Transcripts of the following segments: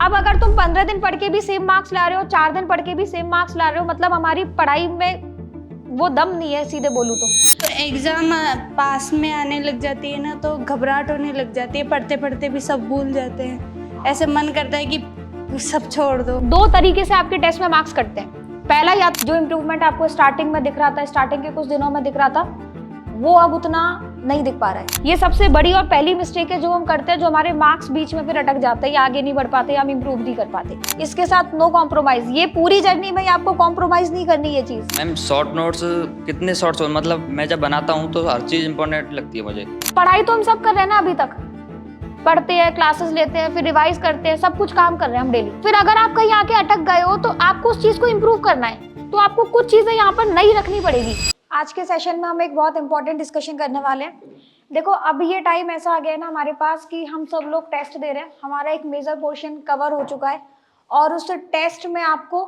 अब अगर तुम 15 दिन पढ़ के भी सेम मार्क्स ला रहे हो, 4 दिन पढ़ के भी सेम मार्क्स ला रहे हो, मतलब हमारी पढ़ाई में वो दम नहीं है, सीधे बोलूं तो एग्जाम पास में आने लग जाती है ना, तो घबराहट होने लग जाती है। पढ़ते पढ़ते भी सब भूल जाते हैं, ऐसे मन करता है कि सब छोड़ दो। 2 तरीके से आपके टेस्ट में मार्क्स कटते हैं। पहला, या जो इम्प्रूवमेंट आपको स्टार्टिंग में दिख रहा था, स्टार्टिंग के कुछ दिनों में दिख रहा था, वो अब उतना नहीं दिख पा रहा है। ये सबसे बड़ी और पहली मिस्टेक है जो हम करते हैं, जो हमारे मार्क्स बीच में फिर अटक जाते हैं या आगे नहीं बढ़ पाते या हम इम्प्रूव नहीं कर पाते। इसके साथ नो कॉम्प्रोमाइज। ये पूरी जर्नी में आपको कॉम्प्रोमाइज नहीं करनी ये चीज। मैम शॉर्ट नोट्स कितने शॉर्ट्स हो, मतलब मैं जब बनाता हूँ तो हर चीज इंपॉर्टेंट लगती है मुझे। पढ़ाई तो हम सब कर रहे हैं ना, अभी तक पढ़ते हैं, क्लासेस लेते हैं, फिर रिवाइज करते हैं, सब कुछ काम कर रहे हैं हम डेली। फिर अगर आप कहीं आके अटक गए हो तो आपको उस चीज को इम्प्रूव करना है, तो आपको कुछ चीजें यहाँ पर नई रखनी पड़ेगी। आज के सेशन में हम एक बहुत इंपॉर्टेंट डिस्कशन करने वाले हैं। देखो, अब ये टाइम ऐसा आ गया है ना हमारे पास कि हम सब लोग टेस्ट दे रहे हैं, हमारा एक मेजर पोर्शन कवर हो चुका है और उस टेस्ट में आपको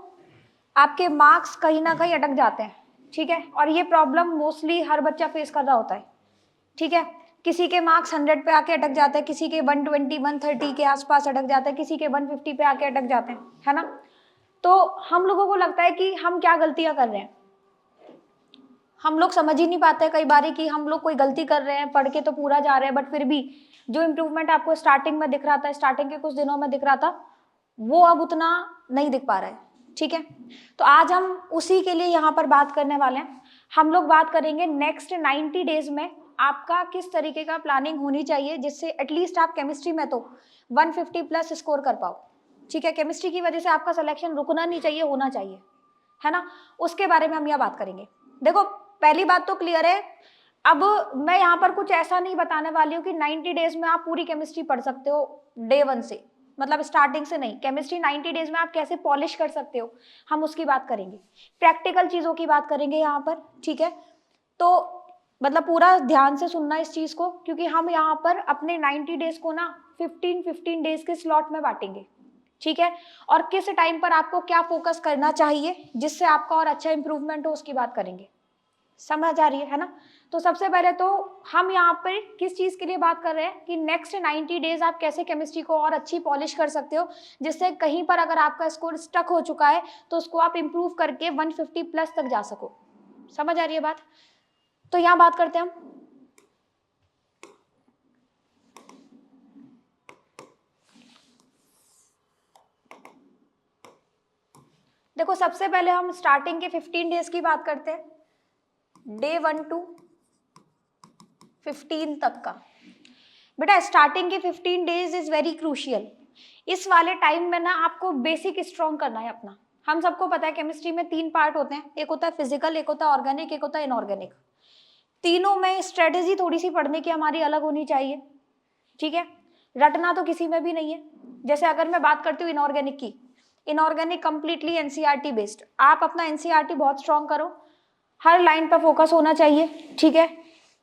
आपके मार्क्स कहीं ना कहीं अटक जाते हैं, ठीक है। और ये प्रॉब्लम मोस्टली हर बच्चा फेस कर रहा होता है, ठीक है। किसी के मार्क्स 100 पे आके अटक जाते हैं, किसी के 120 130 के आसपास अटक जाते हैं, किसी के 150 पे आके अटक जाते हैं, है ना। तो हम लोगों को लगता है कि हम क्या गलतियां कर रहे हैं, हम लोग समझ ही नहीं पाते कई बार कि हम लोग कोई गलती कर रहे हैं, पढ़ के तो पूरा जा रहे हैं, बट फिर भी जो इम्प्रूवमेंट आपको स्टार्टिंग में दिख रहा था, स्टार्टिंग के कुछ दिनों में दिख रहा था, वो अब उतना नहीं दिख पा रहा है, ठीक है। तो आज हम उसी के लिए यहाँ पर बात करने वाले हैं। हम लोग बात करेंगे नेक्स्ट 90 डेज में आपका किस तरीके का प्लानिंग होनी चाहिए जिससे एटलीस्ट आप केमिस्ट्री में तो 150 प्लस स्कोर कर पाओ, ठीक है। केमिस्ट्री की वजह से आपका सिलेक्शन रुकना नहीं चाहिए, होना चाहिए, है ना। उसके बारे में हम यहाँ बात करेंगे। देखो, पहली बात तो क्लियर है, अब मैं यहाँ पर कुछ ऐसा नहीं बताने वाली हूँ कि 90 डेज में आप पूरी केमिस्ट्री पढ़ सकते हो डे 1 से, मतलब स्टार्टिंग से नहीं। केमिस्ट्री 90 डेज में आप कैसे पॉलिश कर सकते हो, हम उसकी बात करेंगे, प्रैक्टिकल चीज़ों की बात करेंगे यहाँ पर, ठीक है। तो मतलब पूरा ध्यान से सुनना इस चीज़ को, क्योंकि हम यहाँ पर अपने 90 डेज को ना 15-15 डेज के स्लॉट में बांटेंगे, ठीक है। और किस टाइम पर आपको क्या फोकस करना चाहिए जिससे आपका और अच्छा इंप्रूवमेंट हो, उसकी बात करेंगे। समझ आ रही है ना। तो सबसे पहले तो हम यहाँ पर किस चीज़ के लिए बात कर रहे हैं कि नेक्स्ट 90 डेज आप कैसे केमिस्ट्री को और अच्छी पॉलिश कर सकते हो, जिससे कहीं पर अगर आपका स्कोर स्टक हो चुका है तो उसको आप इम्प्रूव करके 150 प्लस तक जा सको। समझ आ रही है बात। तो यहाँ बात करते हैं हम। देखो, सबसे पहले हम स्टार्टिंग के 15 डेज की बात करते हैं, डे 1 to 15 तक का। बेटा, स्टार्टिंग के 15 डेज इज वेरी क्रूशियल। इस वाले टाइम में ना आपको बेसिक स्ट्रॉन्ग करना है अपना। हम सबको पता है केमिस्ट्री में 3 पार्ट होते हैं, एक होता है फिजिकल, एक होता है ऑर्गेनिक, एक होता है इनऑर्गेनिक। तीनों में स्ट्रेटेजी थोड़ी सी पढ़ने की हमारी अलग होनी चाहिए, ठीक है। रटना तो किसी में भी नहीं है। जैसे अगर मैं बात करती हूँ इनऑर्गेनिक की, इनऑर्गेनिक कंप्लीटली एनसीईआरटी बेस्ड। आप अपना एनसीईआरटी बहुत स्ट्रॉन्ग करो, हर लाइन पर फोकस होना चाहिए, ठीक है।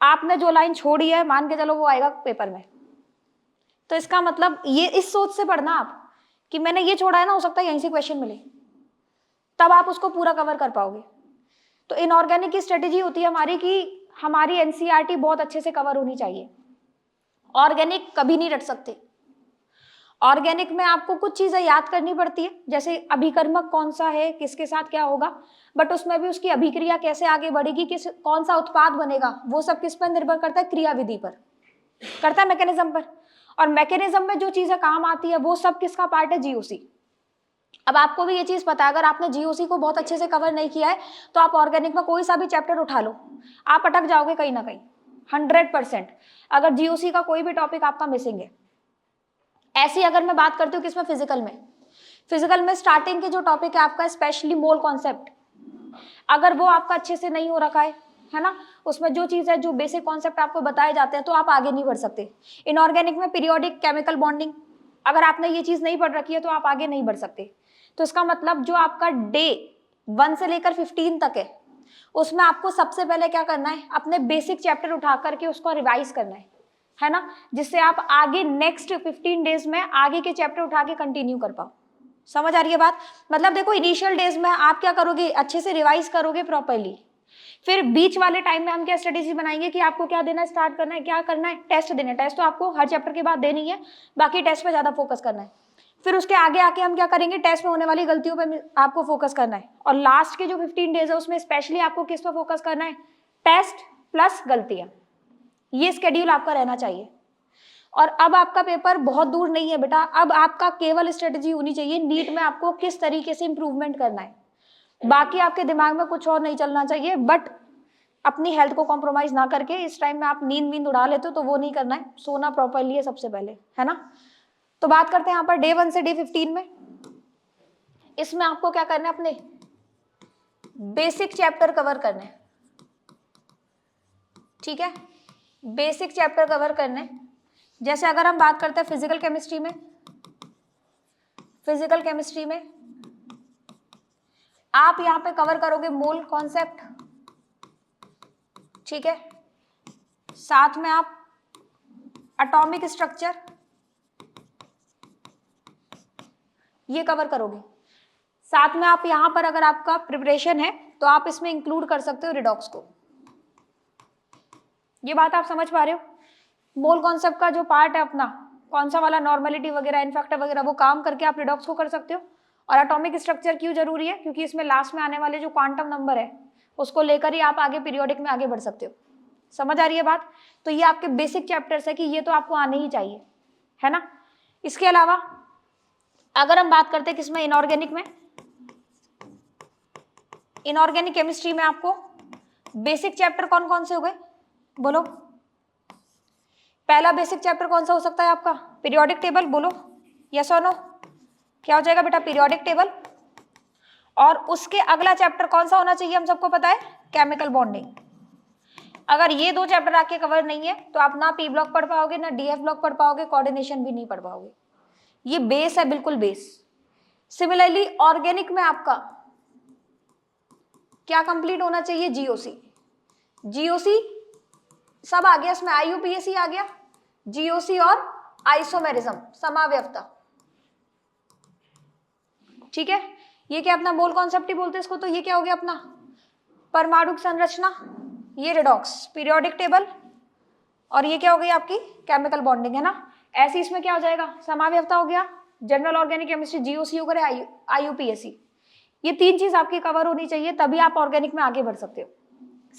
आपने जो लाइन छोड़ी है, मान के चलो वो आएगा पेपर में, तो इसका मतलब ये इस सोच से पढ़ना आप कि मैंने ये छोड़ा है ना, हो सकता है यहीं से क्वेश्चन मिले, तब आप उसको पूरा कवर कर पाओगे। तो इनऑर्गेनिक की स्ट्रेटेजी होती है हमारी कि हमारी एनसीईआरटी बहुत अच्छे से कवर होनी चाहिए। ऑर्गेनिक कभी नहीं रट सकते। ऑर्गेनिक में आपको कुछ चीजें याद करनी पड़ती है, जैसे अभिकर्मक कौन सा है, किसके साथ क्या होगा, बट उसमें भी उसकी अभिक्रिया कैसे आगे बढ़ेगी, कौन सा उत्पाद बनेगा, वो सब किस पर निर्भर करता है, क्रियाविधि पर करता है, मैकेनिज्म पर। और मैकेनिज्म में जो चीजें काम आती है वो सब किसका पार्ट है, जीओसी। अब आपको भी ये चीज पता है, अगर आपने जीओसी को बहुत अच्छे से कवर नहीं किया है तो आप ऑर्गेनिक में कोई सा भी चैप्टर उठा लो, आप अटक जाओगे कहीं ना कहीं 100%, अगर जीओसी का कोई भी टॉपिक आपका मिसिंग है। ऐसी अगर मैं बात करती हूँ किसमें, फिजिकल में स्टार्टिंग के जो टॉपिक है आपका, स्पेशली मोल कॉन्सेप्ट, अगर वो आपका अच्छे से नहीं हो रखा है ना, उसमें जो चीज है, जो बेसिक कॉन्सेप्ट आपको बताए जाते हैं, तो आप आगे नहीं बढ़ सकते। इनऑर्गेनिक में पीरियोडिक केमिकल बॉन्डिंग, अगर आपने ये चीज नहीं पढ़ रखी है तो आप आगे नहीं बढ़ सकते। तो इसका मतलब जो आपका डे 1 से लेकर 15 तक है, उसमें आपको सबसे पहले क्या करना है, अपने बेसिक चैप्टर उठा करके उसको रिवाइज करना है ना, जिससे आप आगे नेक्स्ट 15 डेज में आगे के चैप्टर उठा के कंटिन्यू कर पाओ। समझ आ रही है बात। मतलब देखो, इनिशियल डेज में आप क्या करोगे, अच्छे से रिवाइज करोगे प्रॉपर्ली, फिर बीच वाले टाइम में हम क्या स्ट्रेटेजी बनाएंगे कि आपको क्या देना स्टार्ट करना है, क्या करना है, टेस्ट देना है। टेस्ट तो आपको हर चैप्टर के बाद देनी है, बाकी टेस्ट पे ज्यादा फोकस करना है। फिर उसके आगे आके हम क्या करेंगे, टेस्ट में होने वाली गलतियों पे आपको फोकस करना है। और लास्ट के जो 15 डेज है उसमें स्पेशली आपको किस पर फोकस करना है, टेस्ट प्लस गलतियां। ये स्केड्यूल आपका रहना चाहिए। और अब आपका पेपर बहुत दूर नहीं है बेटा, अब आपका केवल स्ट्रेटेजी होनी चाहिए नीट में आपको किस तरीके से इंप्रूवमेंट करना है। बाकी आपके दिमाग में कुछ और नहीं चलना चाहिए, बट अपनी हेल्थ को कॉम्प्रोमाइज ना करके इस टाइम में आप नींद उड़ा लेते हो तो वो नहीं करना है, सोना प्रॉपरली है सबसे पहले, है ना। तो बात करते हैं यहाँ पर डे 1 से डे 15 में। इसमें आपको क्या करना है, अपने बेसिक चैप्टर कवर करने हैं, ठीक है, बेसिक चैप्टर कवर करने हैं। जैसे अगर हम बात करते हैं फिजिकल केमिस्ट्री में, फिजिकल केमिस्ट्री में आप यहां पे कवर करोगे मोल कॉन्सेप्ट, ठीक है, साथ में आप एटॉमिक स्ट्रक्चर ये कवर करोगे। साथ में आप यहां पर अगर आपका प्रिपरेशन है तो आप इसमें इंक्लूड कर सकते हो रिडॉक्स को। ये बात आप समझ पा रहे हो। मोल कॉन्सेप्ट का जो पार्ट है अपना, कौन सा वाला, नॉर्मेलिटी वगैरह, इनफैक्टर वगैरह, वो काम करके आप रिडॉक्स को कर सकते हो। और एटॉमिक स्ट्रक्चर क्यों जरूरी है, क्योंकि इसमें लास्ट में आने वाले जो क्वांटम नंबर है उसको लेकर ही आप आगे पीरियोडिक में आगे बढ़ सकते हो। समझ आ रही है बात। तो ये आपके बेसिक चैप्टर्स है कि ये तो आपको आने ही चाहिए, है ना। इसके अलावा अगर हम बात करते हैं किसमें, इनऑर्गेनिक में, इनऑर्गेनिक केमिस्ट्री में आपको बेसिक चैप्टर कौन कौन से हो गए, बोलो। पहला बेसिक चैप्टर कौन सा हो सकता है आपका, पीरियोडिक टेबल, बोलो यस और नो। क्या हो जाएगा बेटा, पीरियोडिक टेबल। और उसके अगला चैप्टर कौन सा होना चाहिए, हम सबको पता है, केमिकल बॉन्डिंग। अगर ये दो चैप्टर आपके कवर नहीं है तो आप ना पी ब्लॉक पढ़ पाओगे, ना डीएफ ब्लॉक पढ़ पाओगे, कोऑर्डिनेशन भी नहीं पढ़ पाओगे। ये बेस है, बिल्कुल बेस। सिमिलरली ऑर्गेनिक में आपका क्या कंप्लीट होना चाहिए, जीओसी। जीओसी सब आ गया इसमें, आईयूपीएसी आ गया, जीओसी और आइसोमेरिज्म, समावयवता, ठीक है। ये क्या अपना मोल कॉन्सेप्ट ही बोलते हैं इसको, तो ये क्या हो गया अपना परमाणु संरचना, ये रिडॉक्स, पीरियोडिक टेबल, और ये क्या हो गई आपकी केमिकल बॉन्डिंग, है ना। ऐसे इसमें क्या हो जाएगा, समावयवता हो गया, जनरल ऑर्गेनिक केमिस्ट्री, जीओसी हो गया, आईयूपीएसी। ये तीन चीज आपकी कवर होनी चाहिए, तभी आप ऑर्गेनिक में आगे बढ़ सकते हो।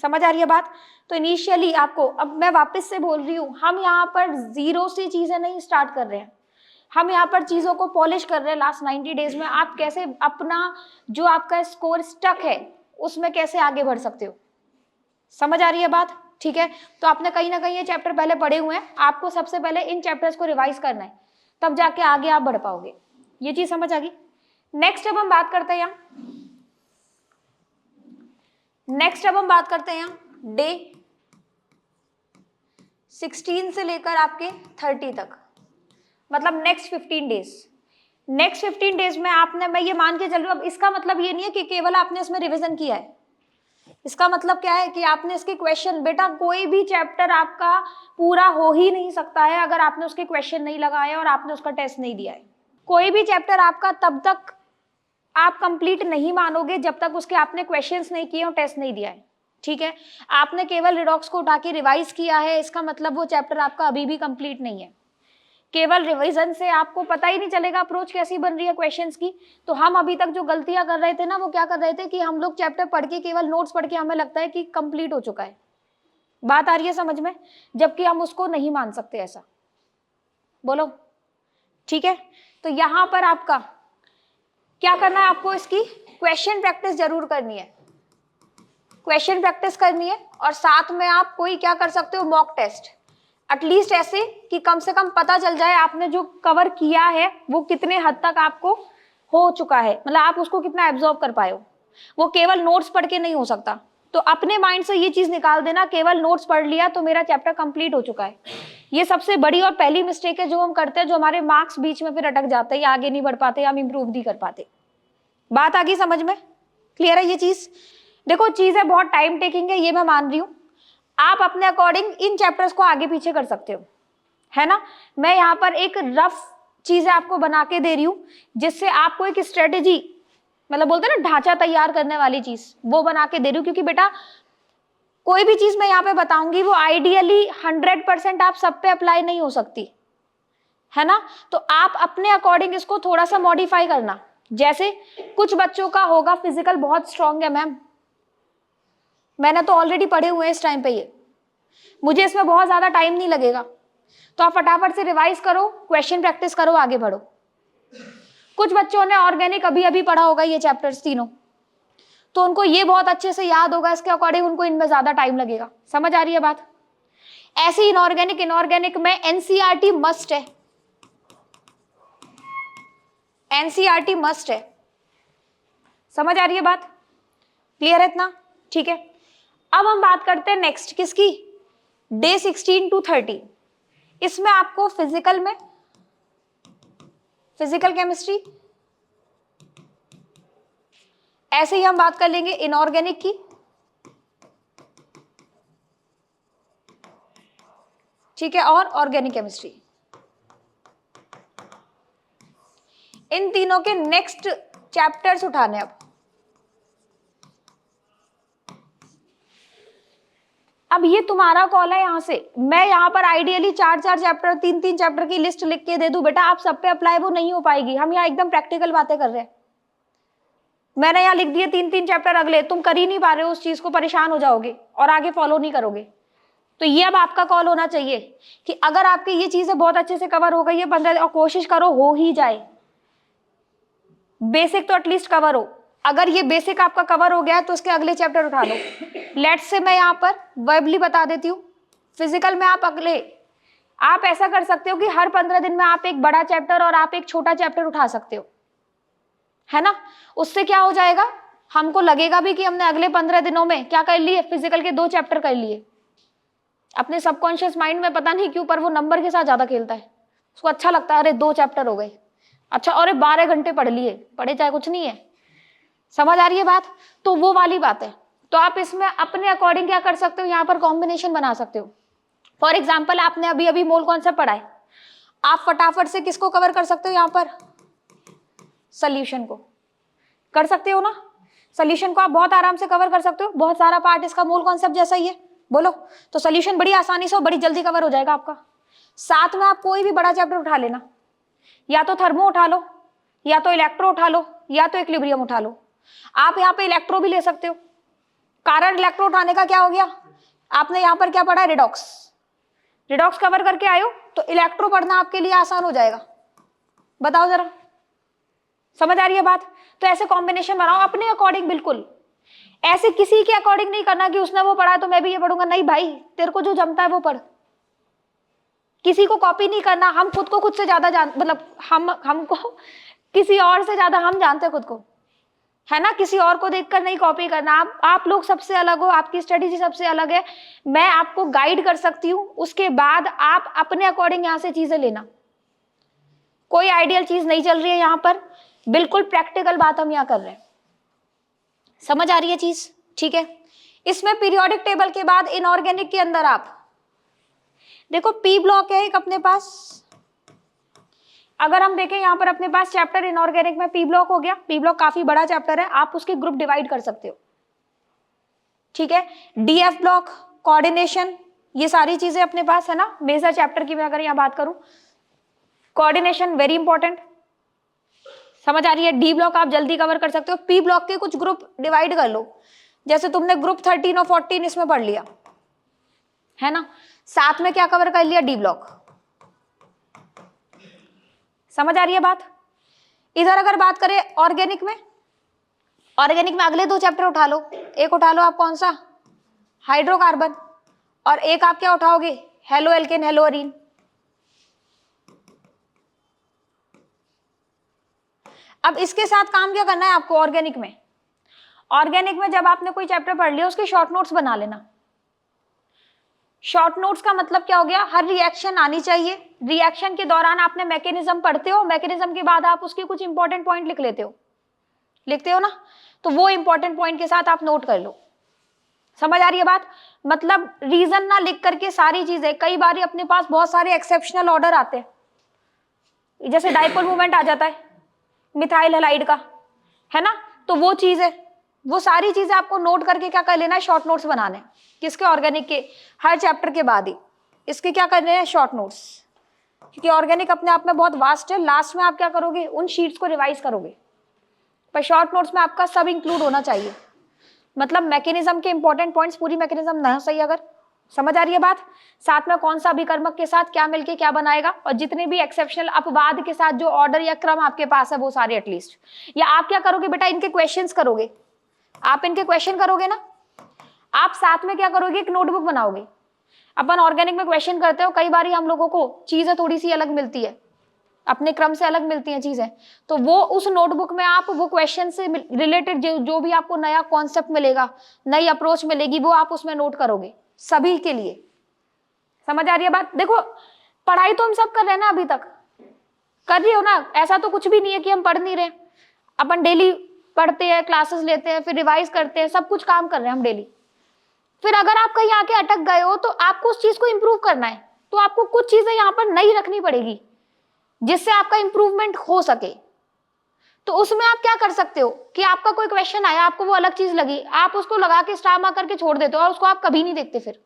समझ आ रही है बात। तो इनिशियली आपको, अब मैं वापस से बोल रही हूँ, हम यहाँ पर जीरो से चीजें नहीं स्टार्ट कर रहे हैं, हम यहाँ पर चीजों को पॉलिश कर रहे हैं। लास्ट 90 डेज में आप कैसे अपना जो आपका स्कोर स्टक है उसमें कैसे आगे बढ़ सकते हो। समझ आ रही है बात, ठीक है। तो आपने कहीं ना कहीं ये चैप्टर पहले पढ़े हुए हैं, आपको सबसे पहले इन चैप्टर्स को रिवाइज करना है, तब जाके आगे आप बढ़ पाओगे। ये चीज समझ आ गई। नेक्स्ट अब हम बात करते हैं यहाँ डे 16 से लेकर आपके 30 तक, मतलब नेक्स्ट 15 डेज। नेक्स्ट 15 डेज में आपने, मैं ये मान के चल रही हूँ, अब इसका मतलब ये नहीं है कि केवल आपने इसमें रिवीजन किया है। इसका मतलब क्या है कि आपने इसके क्वेश्चन, बेटा कोई भी चैप्टर आपका पूरा हो ही नहीं सकता है अगर आपने उसके क्वेश्चन नहीं लगाए और आपने उसका टेस्ट नहीं दिया है। कोई भी चैप्टर आपका तब तक आप कंप्लीट नहीं मानोगे जब तक उसके आपने क्वेश्चंस नहीं किए और टेस्ट नहीं दिया है, ठीक है। आपने केवल रिडॉक्स को उठा के रिवाइज किया है, इसका मतलब वो चैप्टर आपका अभी भी कंप्लीट नहीं है। केवल रिवीजन से आपको पता ही नहीं चलेगा अप्रोच कैसी बन रही है क्वेश्चंस की। तो हम अभी तक जो गलतियां कर रहे थे ना, वो क्या कर रहे थे कि हम लोग चैप्टर पढ़ के, केवल नोट्स पढ़ के हमें लगता है कि कंप्लीट हो चुका है। बात आ रही है समझ में, जबकि हम उसको नहीं मान सकते ऐसा, बोलो, ठीक है। तो यहां पर आपका क्या करना है, आपको इसकी क्वेश्चन प्रैक्टिस जरूर करनी है, क्वेश्चन प्रैक्टिस करनी है। और साथ में आप कोई क्या कर सकते हो, मॉक टेस्ट, एटलीस्ट ऐसे कि कम से कम पता चल जाए आपने जो कवर किया है वो कितने हद तक आपको हो चुका है, मतलब आप उसको कितना एब्जॉर्ब कर पाए हो। वो केवल नोट्स पढ़ के नहीं हो सकता। तो अपने माइंड से ये चीज निकाल देना, केवल नोट्स पढ़ लिया तो मेरा चैप्टर कंप्लीट हो चुका है। ये सबसे बड़ी और पहली मिस्टेक है जो हम करते हैं, जो हमारे मार्क्स बीच में फिर अटक जाते हैं या आगे नहीं बढ़ पाते, हम इंप्रूव नहीं कर पाते। बात आ गई समझ में, क्लियर है ये चीज। देखो चीज है बहुत टाइम टेकिंग है, ये मैं मान रही हूँ। आप अपने अकॉर्डिंग इन चैप्टर्स को आगे पीछे कर सकते हो, है ना। मैं यहाँ पर एक रफ चीजें आपको बना के दे रही हूँ, जिससे आपको एक स्ट्रेटेजी, मतलब बोलते हैं ना ढांचा तैयार करने वाली चीज, वो बना के दे रही हूँ। क्योंकि बेटा कोई भी चीज मैं यहाँ पे बताऊंगी वो आइडियली 100% आप सब पे अप्लाई नहीं हो सकती, है ना। तो आप अपने अकॉर्डिंग इसको थोड़ा सा मॉडिफाई करना। जैसे कुछ बच्चों का होगा फिजिकल बहुत स्ट्रांग है मैम, मैंने तो ऑलरेडी पढ़े हुए हैं इस टाइम पे, ये मुझे इसमें बहुत ज्यादा टाइम नहीं लगेगा, तो आप फटाफट से रिवाइज करो, क्वेश्चन प्रैक्टिस करो, आगे बढ़ो। कुछ बच्चों ने ऑर्गेनिक अभी अभी पढ़ा होगा ये चैप्टर्स तीनों, तो उनको ये बहुत अच्छे से याद होगा, इसके अकॉर्डिंग उनको इनमें ज्यादा टाइम लगेगा। समझ आ रही है बात। ऐसे इनऑर्गेनिक में एनसीईआरटी मस्ट है, एनसीईआरटी मस्ट है। समझ आ रही है बात, क्लियर है इतना, ठीक है। अब हम बात करते हैं नेक्स्ट किसकी, डे 16 to 30। इसमें आपको फिजिकल में फिजिकल केमिस्ट्री, ऐसे ही हम बात कर लेंगे इनऑर्गेनिक की, ठीक है, और ऑर्गेनिक केमिस्ट्री। इन तीनों के नेक्स्ट चैप्टर्स उठाने। अब ये तुम्हारा कॉल है, यहां से मैं यहां पर आइडियली 4-4 चैप्टर 3-3 चैप्टर की लिस्ट लिख के दे दूं, बेटा आप सब पे अप्लाई वो नहीं हो पाएगी। हम यहाँ एकदम प्रैक्टिकल बातें कर रहे हैं। मैंने यहाँ लिख दिए 3-3 चैप्टर अगले, तुम कर ही नहीं पा रहे हो उस चीज को, परेशान हो जाओगे और आगे फॉलो नहीं करोगे। तो ये अब आपका कॉल होना चाहिए कि अगर आपकी ये चीजें बहुत अच्छे से कवर हो गई है 15, और कोशिश करो हो ही जाए, बेसिक तो एटलीस्ट कवर हो। अगर ये बेसिक आपका कवर हो गया तो उसके अगले चैप्टर उठा लो। लेट्स से मैं यहाँ पर वर्बली बता देती हूँ, फिजिकल में आप ऐसा कर सकते हो कि हर 15 दिन में आप एक बड़ा चैप्टर और आप एक छोटा चैप्टर उठा सकते हो, है ना। उससे क्या हो जाएगा, हमको लगेगा भी कि हमने अगले 15 दिनों में क्या कर लिए, फिजिकल के 2 चैप्टर कर लिए। अपने सबकॉन्शियस माइंड में पता नहीं क्यों पर वो नंबर के साथ ज्यादा खेलता है, उसको अच्छा लगता है, अरे 2 चैप्टर हो गए, अच्छा, और 12 घंटे पढ़ लिए, पढ़े चाहे कुछ नहीं है। समझ आ रही है बात। तो वो वाली बात है। तो आप इसमें अपने अकॉर्डिंग क्या कर सकते हो, यहाँ पर कॉम्बिनेशन बना सकते हो। फॉर एग्जाम्पल आपने अभी अभी मोल कॉन्सेप्ट पढ़ा है, आप फटाफट से किसको कवर कर सकते हो, यहाँ पर सोल्यूशन को कर सकते हो ना। सोल्यूशन को आप बहुत आराम से कवर कर सकते हो, बहुत सारा पार्ट इसका मोल कॉन्सेप्ट जैसा ही है, बोलो। तो सोल्यूशन बड़ी आसानी से और बड़ी जल्दी कवर हो जाएगा आपका। साथ में आप कोई भी बड़ा चैप्टर उठा लेना, या तो थर्मो उठा लो, या तो इलेक्ट्रो उठा लो, या तो इक्विलिब्रियम उठा लो। आप यहाँ पे इलेक्ट्रो भी ले सकते हो। कारण इलेक्ट्रो उठाने का क्या हो गया, आपने यहाँ पर क्या पढ़ा है, रिडॉक्स, रिडॉक्स कवर करके आयो, तो इलेक्ट्रो पढ़ना आपके लिए आसान हो जाएगा। बताओ जरा, समझ आ रही है बात। तो ऐसे कॉम्बिनेशन बनाओ अपने अकॉर्डिंग, बिल्कुल ऐसे किसी के अकॉर्डिंग नहीं करना कि उसने वो पढ़ा है तो मैं भी ये पढ़ूंगा। नहीं भाई, तेरे को जो जमता है वो पढ़, किसी को कॉपी नहीं करना। हम खुद को खुद से ज्यादा मतलब हमको किसी और से ज्यादा हम जानते हैं खुद को, है ना। किसी और को देखकर नहीं कॉपी करना। आप लोग सबसे अलग हो, आपकी स्ट्रेटेजी सबसे अलग है। मैं आपको गाइड कर सकती हूँ, उसके बाद आप अपने अकॉर्डिंग यहाँ से चीजें लेना। कोई आइडियल चीज नहीं चल रही है यहाँ पर, बिल्कुल प्रैक्टिकल बात हम यहाँ कर रहे हैं। समझ आ रही है चीज, ठीक है। इसमें पीरियोडिक टेबल के बाद इनऑर्गेनिक के अंदर आप देखो पी ब्लॉक है एक अपने पास। अगर हम देखें यहाँ पर अपने पास चैप्टर इनऑर्गेनिक में पी ब्लॉक हो गया। पी ब्लॉक काफी बड़ा चैप्टर है, आप उसके ग्रुप डिवाइड कर सकते हो, ठीक है। डीएफ ब्लॉक, कोऑर्डिनेशन, ये सारी चीजें अपने पास है ना। मेजर चैप्टर की मैं अगर यहाँ बात करूं, कोऑर्डिनेशन वेरी इंपॉर्टेंट, समझ आ रही है। डी ब्लॉक आप जल्दी कवर कर सकते हो। पी ब्लॉक के कुछ ग्रुप डिवाइड कर लो, जैसे तुमने ग्रुप 13 और 14 इसमें पढ़ लिया, है ना। साथ में क्या कवर कर लिया, डी ब्लॉक। समझ आ रही है बात। इधर अगर बात करें ऑर्गेनिक में, ऑर्गेनिक में अगले 2 चैप्टर उठा लो। एक उठा लो आप कौन सा, हाइड्रोकार्बन, और एक आप क्या उठाओगे, हेलो एल्केन हेलो अरीन। अब इसके साथ काम क्या करना है आपको ऑर्गेनिक में। ऑर्गेनिक में जब आपने कोई चैप्टर पढ़ लिया उसके शॉर्ट नोट्स बना लेना। शॉर्ट नोट्स का मतलब क्या हो गया, हर रिएक्शन आनी चाहिए। रिएक्शन के दौरान आपने मैकेनिज्म पढ़ते हो, मैकेनिज्म के बाद आप उसके कुछ इंपॉर्टेंट पॉइंट लिखते हो ना, तो वो इंपॉर्टेंट पॉइंट के साथ आप नोट कर लो। समझ आ रही है बात। मतलब रीजन ना लिख करके सारी चीजें, कई बार अपने पास बहुत सारे एक्सेप्शनल ऑर्डर आते हैं, जैसे डाइपोल मूवमेंट आ जाता है मिथाइल हैलाइड का, है ना। तो वो चीज है, वो सारी चीजें आपको नोट करके क्या कर लेना है, शॉर्ट नोट्स बनाने। किसके, ऑर्गेनिक के। हर चैप्टर के बाद ही इसके क्या करने हैं, शॉर्ट नोट्स। क्योंकि ऑर्गेनिक अपने आप में बहुत वास्ट है। लास्ट में आप क्या करोगे, उन शीट्स को रिवाइज करोगे, पर शॉर्ट नोट्स में आपका सब इंक्लूड होना चाहिए। मतलब मैकेनिज्म के इंपॉर्टेंट पॉइंट्स, पूरी मैकेनिज्म ना सही, अगर समझ आ रही है बात, साथ में कौन सा अभिकर्मक के साथ क्या मिलके क्या बनाएगा, और जितने भी एक्सेप्शनल अपवाद के साथ जो ऑर्डर या क्रम आपके पास है वो सारे एटलीस्ट। या आप क्या करोगे बेटा, इनके क्वेश्चंस करोगे, आप इनके क्वेश्चन करोगे ना, आप साथ में क्या करोगे, एक नोटबुक बनाओगे। अपन ऑर्गेनिक में क्वेश्चन करते हो, कई बार हम लोगों को चीजें थोड़ी सी अलग मिलती है, अपने क्रम से अलग मिलती हैं चीजें, तो वो उस नोटबुक में आप वो क्वेश्चन से रिलेटेड जो भी आपको नया कॉन्सेप्ट मिलेगा, नई अप्रोच मिलेगी, वो आप उसमें नोट करोगे सभी के लिए। समझ आ रही है बात? देखो पढ़ाई तो हम सब कर रहे हैं ना, अभी तक कर रही हो ना, ऐसा तो कुछ भी नहीं है कि हम पढ़ नहीं रहे। अपन डेली पढ़ते हैं, क्लासेस लेते हैं, फिर रिवाइज करते हैं, सब कुछ काम कर रहे हैं हम डेली। फिर अगर आप कहीं आके अटक गए हो तो आपको उस चीज को इंप्रूव करना है, तो आपको कुछ चीजें यहाँ पर नई रखनी पड़ेगी जिससे आपका इंप्रूवमेंट हो सके। तो उसमें आप क्या कर सकते हो कि आपका कोई क्वेश्चन आया, आपको वो अलग चीज लगी, आप उसको लगा के स्टार मार्क करके छोड़ देते हो और उसको आप कभी नहीं देखते, फिर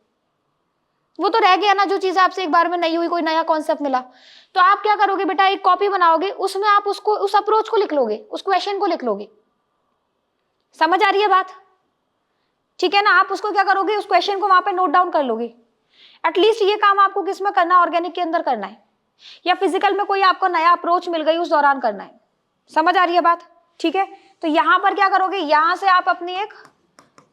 वो तो रह गया ना, जो चीज आपसे एक बार में नहीं हुई, कोई नया कॉन्सेप्ट मिला। तो आप क्या करोगे बेटा, एक कॉपी बनाओगे, उसमें आप उसको, उस अप्रोच को लिख लोगे, उस क्वेश्चन को लिख लोगे। समझ आ रही है बात? ठीक है ना, आप उसको क्या करोगे, उस क्वेश्चन को वहां पे नोट डाउन कर लोगे। एटलीस्ट ये काम आपको किस में करना है, ऑर्गेनिक के अंदर करना है, या फिजिकल में कोई आपको नया अप्रोच मिल गई उस दौरान करना है। समझ आ रही है बात? ठीक है, तो यहां पर क्या करोगे, यहां से आप अपनी एक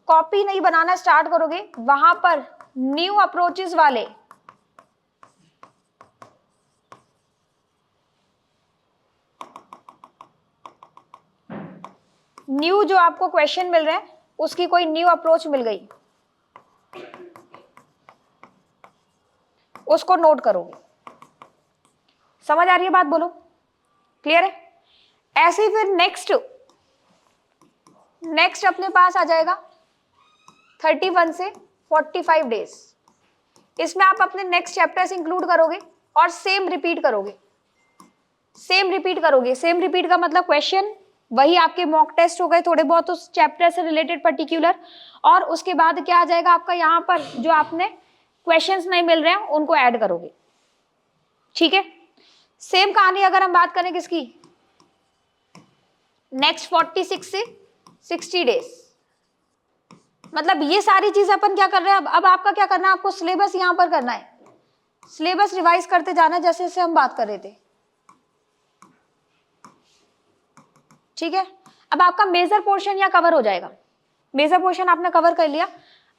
कॉपी नहीं बनाना स्टार्ट करोगे, वहां पर न्यू अप्रोचेस वाले न्यू जो आपको क्वेश्चन मिल रहे हैं उसकी कोई न्यू अप्रोच मिल गई, उसको नोट करोगे। समझ आ रही है बात? बोलो, क्लियर है? ऐसे ही फिर नेक्स्ट अपने पास आ जाएगा 31 से 45 डेज। इसमें आप अपने नेक्स्ट चैप्टर्स इंक्लूड करोगे और सेम रिपीट करोगे। सेम रिपीट का मतलब क्वेश्चन वही आपके मॉक टेस्ट हो गए थोड़े बहुत उस चैप्टर से रिलेटेड पर्टिकुलर, और उसके बाद क्या आ जाएगा आपका, यहाँ पर जो आपने क्वेश्चंस नहीं मिल रहे हैं उनको ऐड करोगे। ठीक है, सेम कहानी अगर हम बात करें किसकी, नेक्स्ट 46 से 60 डेज। मतलब ये सारी चीजें अपन क्या कर रहे हैं, अब आपका क्या करना है, आपको सिलेबस यहां पर करना है, सिलेबस रिवाइज करते जाना है जैसे जैसे हम बात कर रहे थे। ठीक है, अब आपका मेजर पोर्शन या कवर हो जाएगा, मेजर पोर्शन आपने कवर कर लिया।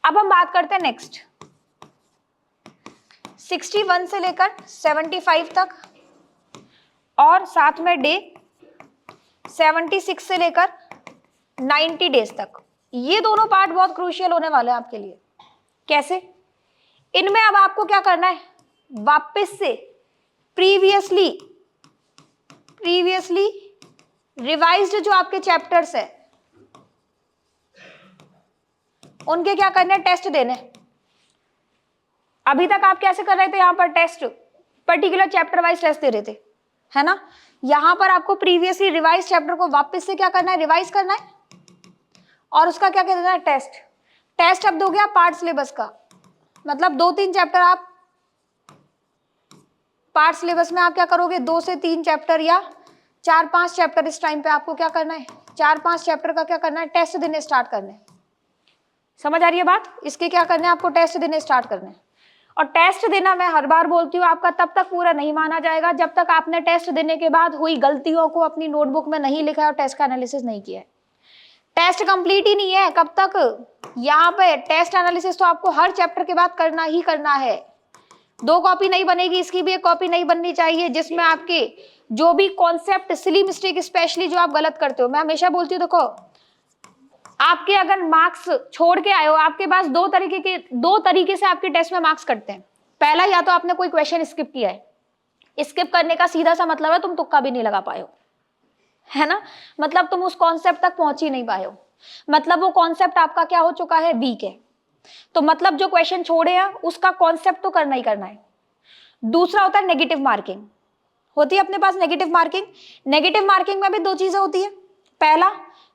अब हम बात करते हैं नेक्स्ट 61 से लेकर 75 तक, और साथ में डे 76 से लेकर 90 डेज तक। ये दोनों पार्ट बहुत क्रूशियल होने वाले हैं आपके लिए। कैसे? इनमें अब आपको क्या करना है, वापस से प्रीवियसली रिवाइज्ड जो आपके चैप्टर्स है उनके क्या करने, टेस्ट देने। अभी तक आप कैसे कर रहे थे, यहां पर test particular chapter wise test दे रहे थे, है ना। यहां पर आपको प्रीवियसली रिवाइज चैप्टर को वापस से क्या करना है, रिवाइज करना है, और उसका क्या कहते हैं, टेस्ट अब दोगे आप पार्ट सिलेबस का। मतलब 2-3 चैप्टर आप पार्ट सिलेबस में आप क्या करोगे, 2 से 3 चैप्टर या 4-5 चैप्टर इस टाइम पे आपको क्या करना है, 4-5 चैप्टर का क्या करना है, टेस्ट देने स्टार्ट करने। समझ आ रही है बात? इसके क्या करने हैं आपको, टेस्ट देने स्टार्ट करने। और टेस्ट देना मैं हर बार बोलती हूँ आपका तब तक पूरा नहीं माना जाएगा जब तक आपने टेस्ट देने के बाद हुई गलतियों को अपनी नोटबुक में नहीं लिखा है और टेस्ट का एनालिसिस नहीं किया है। टेस्ट कंप्लीट ही नहीं है कब तक, यहाँ पे टेस्ट एनालिसिस तो आपको हर चैप्टर के बाद करना ही करना है। 2 कॉपी नहीं बनेगी, इसकी भी एक कॉपी नहीं बननी चाहिए जिसमें आपके जो भी कॉन्सेप्ट, सिली मिस्टेक स्पेशली जो आप गलत करते हो। मैं हमेशा बोलती हूँ, देखो आपके अगर मार्क्स छोड़ के आए हो, आपके पास 2 तरीके से आपके टेस्ट में मार्क्स कटते हैं। पहला, या तो आपने कोई क्वेश्चन स्किप किया है, स्किप करने का सीधा सा मतलब है तुम तुक्का भी नहीं लगा पाए हो, है ना। मतलब तुम उस कॉन्सेप्ट तक पहुंच ही नहीं पाए हो, मतलब वो कॉन्सेप्ट आपका क्या हो चुका है, वीक है। तो मतलब जो क्वेश्चन छोड़े हैं उसका कॉन्सेप्ट तो करना ही करना है। दूसरा होता है नेगेटिव मार्किंग, होती है अपने पास नेगेटिव मार्किंग। नेगेटिव मार्किंग में भी 2 चीजें होती है। पहला,